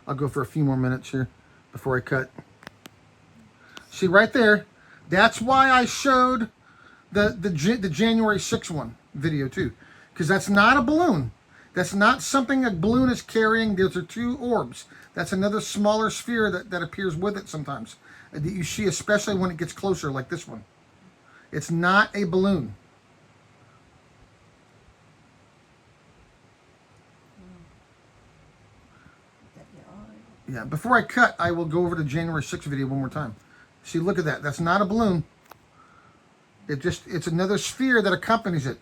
I'll go for a few more minutes here before I cut. See right there? That's why I showed the January 6th one video too. Because that's not a balloon. That's not something a balloon is carrying. Those are two orbs. That's another smaller sphere that appears with it sometimes. That you see especially when it gets closer like this one. It's not a balloon. Yeah, before I cut, I will go over the January 6th video one more time. See, look at that. That's not a balloon. It's another sphere that accompanies it.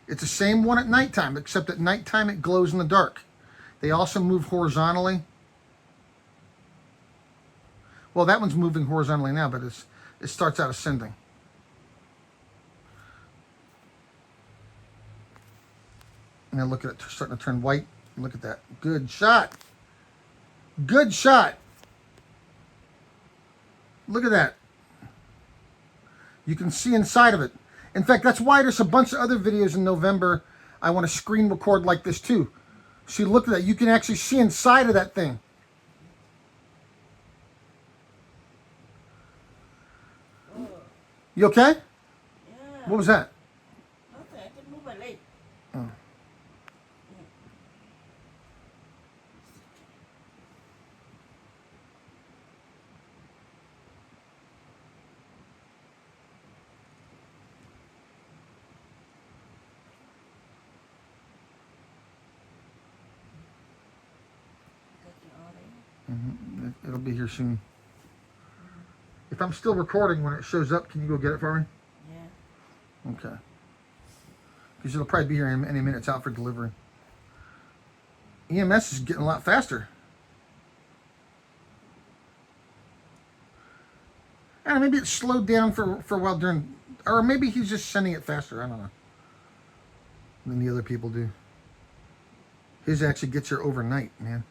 It's the same one at nighttime, except at nighttime it glows in the dark. They also move horizontally. Well, that one's moving horizontally now, but it starts out ascending. Now look at it starting to turn white. Look at that. Good shot. Good shot. Look at that. You can see inside of it. In fact, that's why there's a bunch of other videos in November I want to screen record like this too. See, look at that. You can actually see inside of that thing. You okay? Yeah. What was that? Nothing. I just moved my leg. Oh. Got your order. It'll be here soon. If I'm still recording when it shows up, can you go get it for me? Yeah. Okay. Because it'll probably be here in any minute. It's out for delivery. EMS is getting a lot faster. I don't know, maybe it slowed down for a while during, or maybe he's just sending it faster. I don't know. Than the other people do. His actually gets here overnight, man.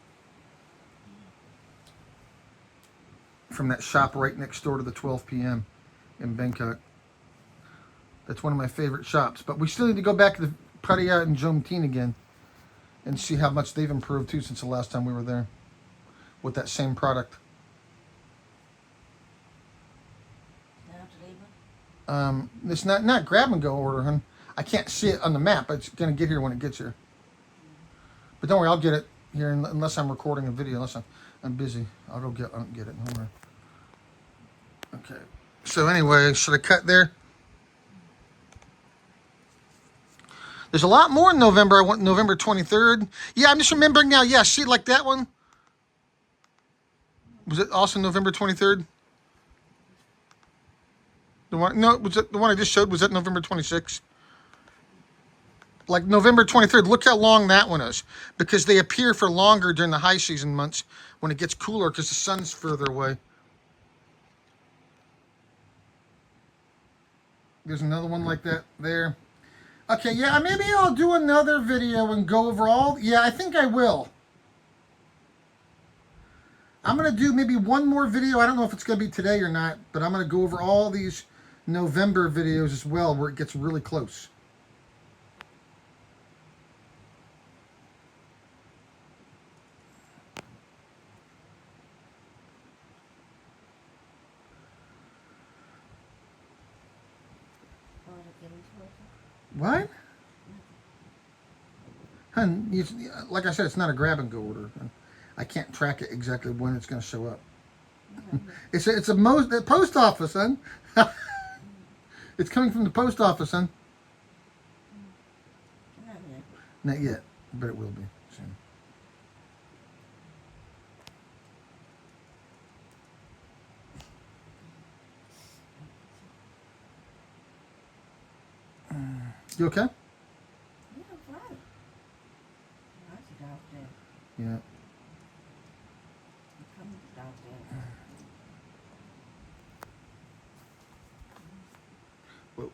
From that shop right next door to the 12 p.m. in Bangkok. That's one of my favorite shops. But we still need to go back to the Pattaya and Jomteen again and see how much they've improved too since the last time we were there with that same product. It's not grab and go order, hun. I can't see it on the map, but it's gonna get here when it gets here. But don't worry, I'll get it here unless I'm recording a video. Unless I'm busy, I'll get it. Don't worry. Okay. So anyway, should I cut there? There's a lot more in November. I want November 23rd. Yeah, I'm just remembering now. Yeah, see, like that one. Was it also November 23rd? The one, no, was it the one I just showed? Was that November 26th? Like November 23rd. Look how long that one is, because they appear for longer during the high season months when it gets cooler because the sun's further away. There's another one like that there. Okay, yeah, maybe I'll do another video and go over all. Yeah, I think I will. I'm going to do maybe one more video. I don't know if it's going to be today or not, but I'm going to go over all these November videos as well where it gets really close. What? Hun, like I said, it's not a grab and go order. I can't track it exactly when it's going to show up. It's the post office, son. It's coming from the post office, son. Not yet, but it will be soon. You okay? Yeah, I'm fine. I sit out there. Yeah. I'm coming down there. Whoa.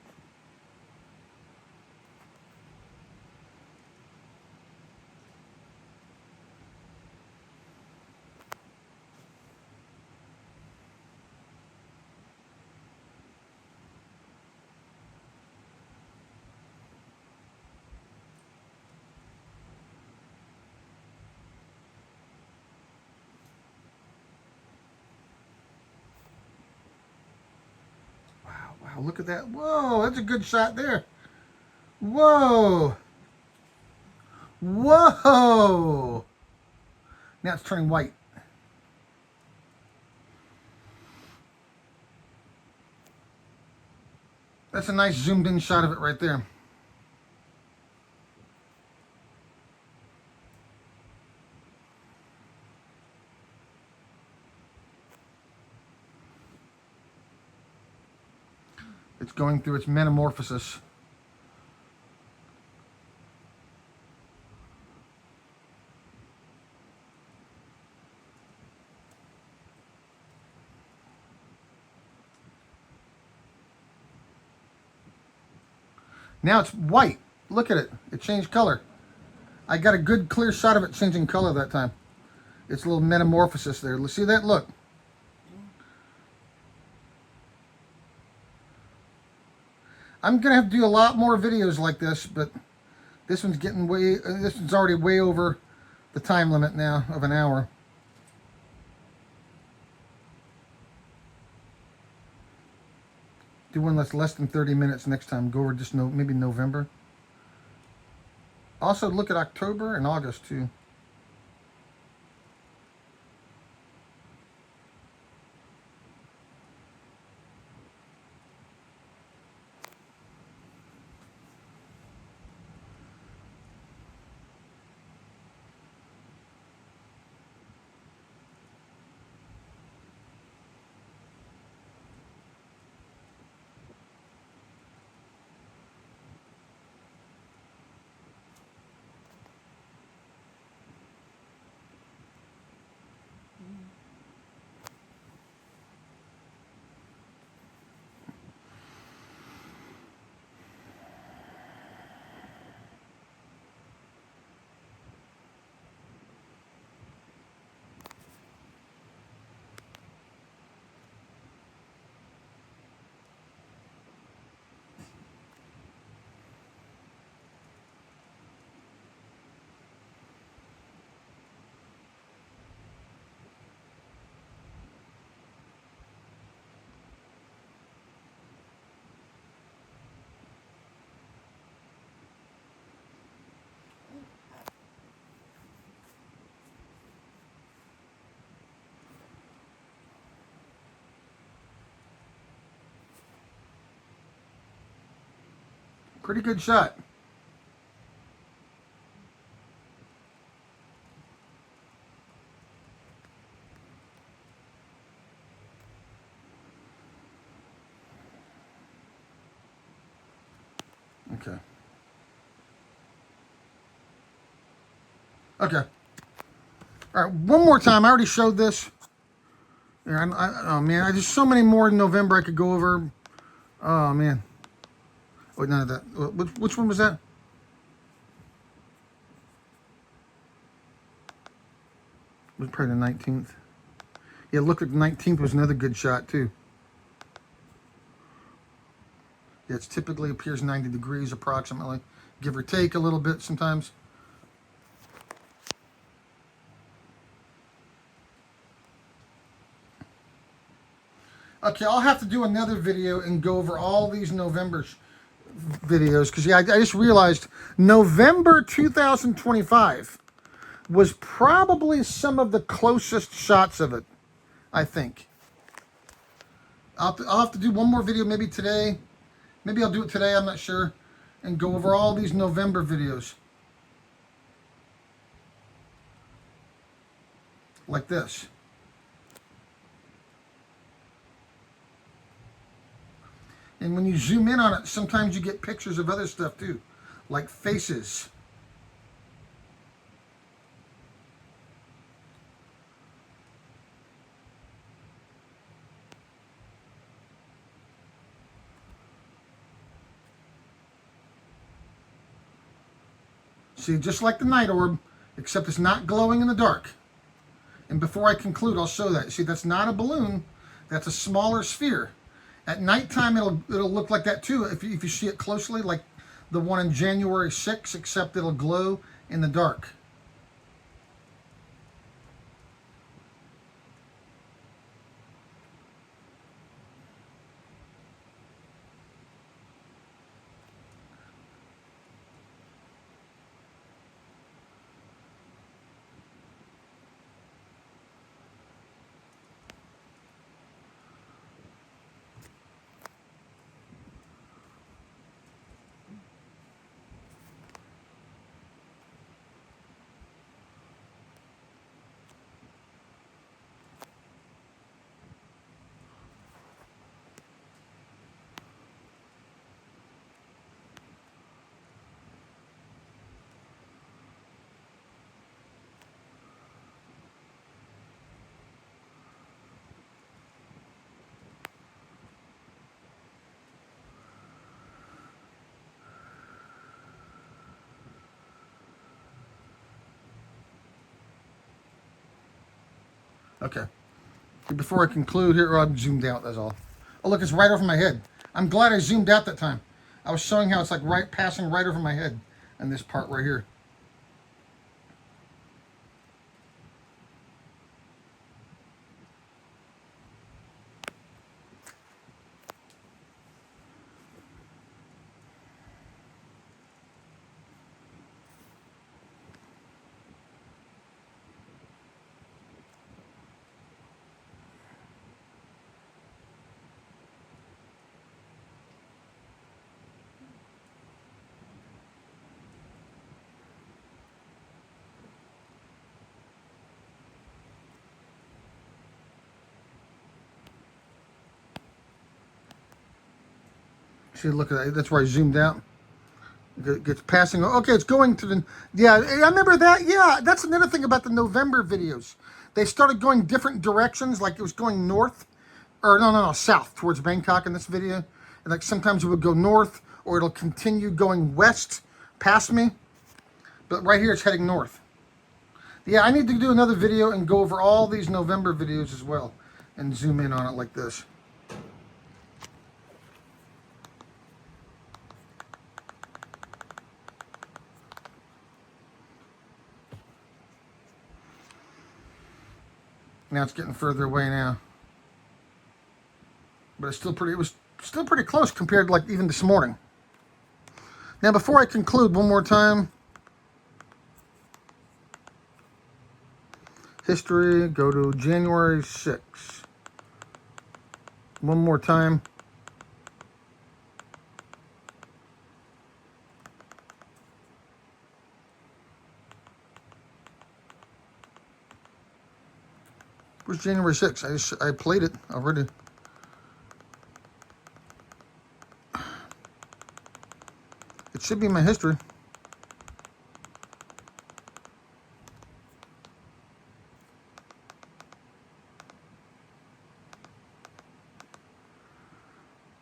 Wow, look at that. Whoa, that's a good shot there. Whoa. Whoa. Now it's turning white. That's a nice zoomed in shot of it right there. It's going through its metamorphosis. Now it's white. Look at it. It changed color. I got a good clear shot of it changing color that time. It's a little metamorphosis there. See that? Look. I'm going to have to do a lot more videos like this, but this one's getting this one's already way over the time limit now of an hour. Do one that's less than 30 minutes next time. Go over just maybe November. Also look at October and August too. Pretty good shot. Okay. Okay. All right. One more time. I already showed this. Yeah, oh man, I just so many more in November I could go over. Oh man. Oh, none of that. Which one was that? It was probably the 19th. Yeah, look like the 19th was another good shot too. Yeah, it typically appears 90 degrees approximately, give or take a little bit sometimes. Okay, I'll have to do another video and go over all these November videos because yeah, I just realized November 2025 was probably some of the closest shots of it, I think. I'll have to do one more video maybe today. Maybe I'll do it today, I'm not sure. And go over all these November videos. Like this. And when you zoom in on it, sometimes you get pictures of other stuff too. Like faces. See, just like the night orb, except it's not glowing in the dark. And before I conclude, I'll show that. See, that's not a balloon. That's a smaller sphere. At nighttime, it'll look like that too if you see it closely, like the one in January 6, except it'll glow in the dark. Okay. Before I conclude here, I'm zoomed out, that's all. Oh, look, it's right over my head. I'm glad I zoomed out that time. I was showing how it's like passing right over my head on this part right here. See, look at that. That's where I zoomed out. It gets passing. Okay, it's going to the. Yeah, I remember that. Yeah, that's another thing about the November videos. They started going different directions, like it was going north, or no, south towards Bangkok in this video. And like sometimes it would go north, or it'll continue going west past me. But right here, it's heading north. Yeah, I need to do another video and go over all these November videos as well, and zoom in on it like this. Now it's getting further away now. But it's still pretty, it was still pretty close compared to like even this morning. Now before I conclude, one more time. History, go to January 6th. One more time. Where's January 6th? I played it already. It should be in my history.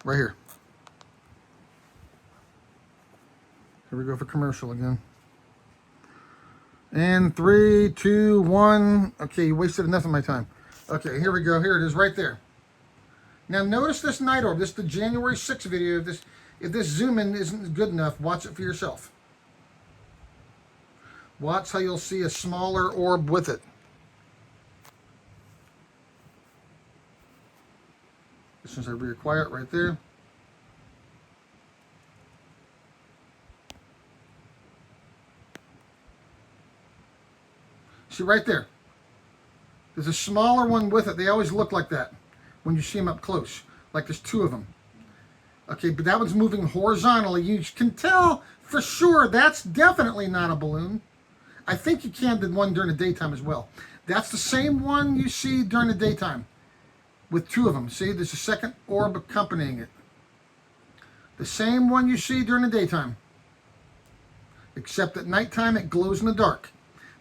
Right here. Here we go for commercial again. And 3, 2, 1. Okay, you wasted enough of my time. Okay, here we go. Here it is right there. Now notice this night orb. This is the January 6th video. If this zoom in isn't good enough, watch it for yourself. Watch how you'll see a smaller orb with it. As soon as I reacquire it right there. See right there. There's a smaller one with it. They always look like that when you see them up close. Like there's two of them. Okay, but that one's moving horizontally. You can tell for sure that's definitely not a balloon. I think you can do one during the daytime as well. That's the same one you see during the daytime with two of them. See, there's a second orb accompanying it. The same one you see during the daytime. Except at nighttime it glows in the dark.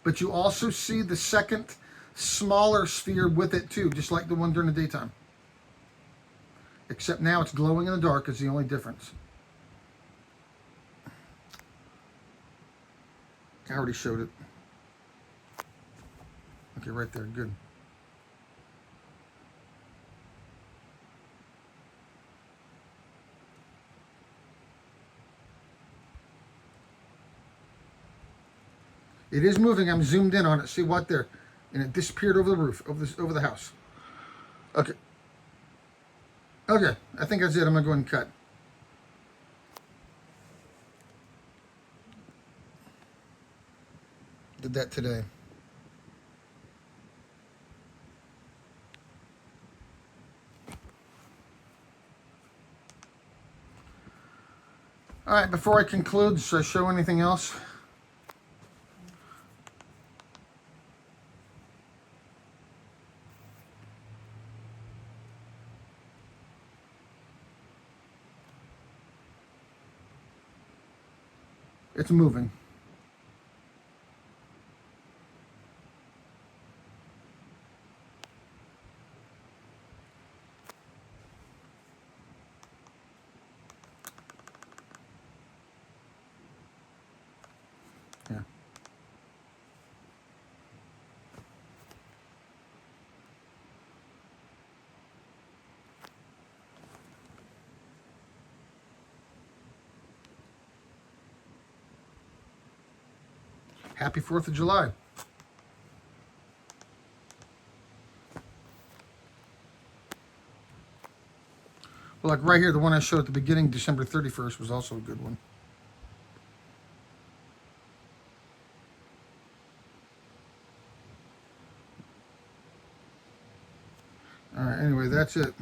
But you also see the second smaller sphere with it too, just like the one during the daytime. Except now it's glowing in the dark is the only difference. I already showed it. Okay, right there, good. It is moving. I'm zoomed in on it. See what there? And it disappeared over the roof, over the house. Okay. Okay, I think that's it. I'm going to go ahead and cut. Did that today. All right, before I conclude, should I show anything else? It's moving. Yeah. Happy 4th of July. Well, like right here, the one I showed at the beginning, December 31st, was also a good one. All right, anyway, that's it.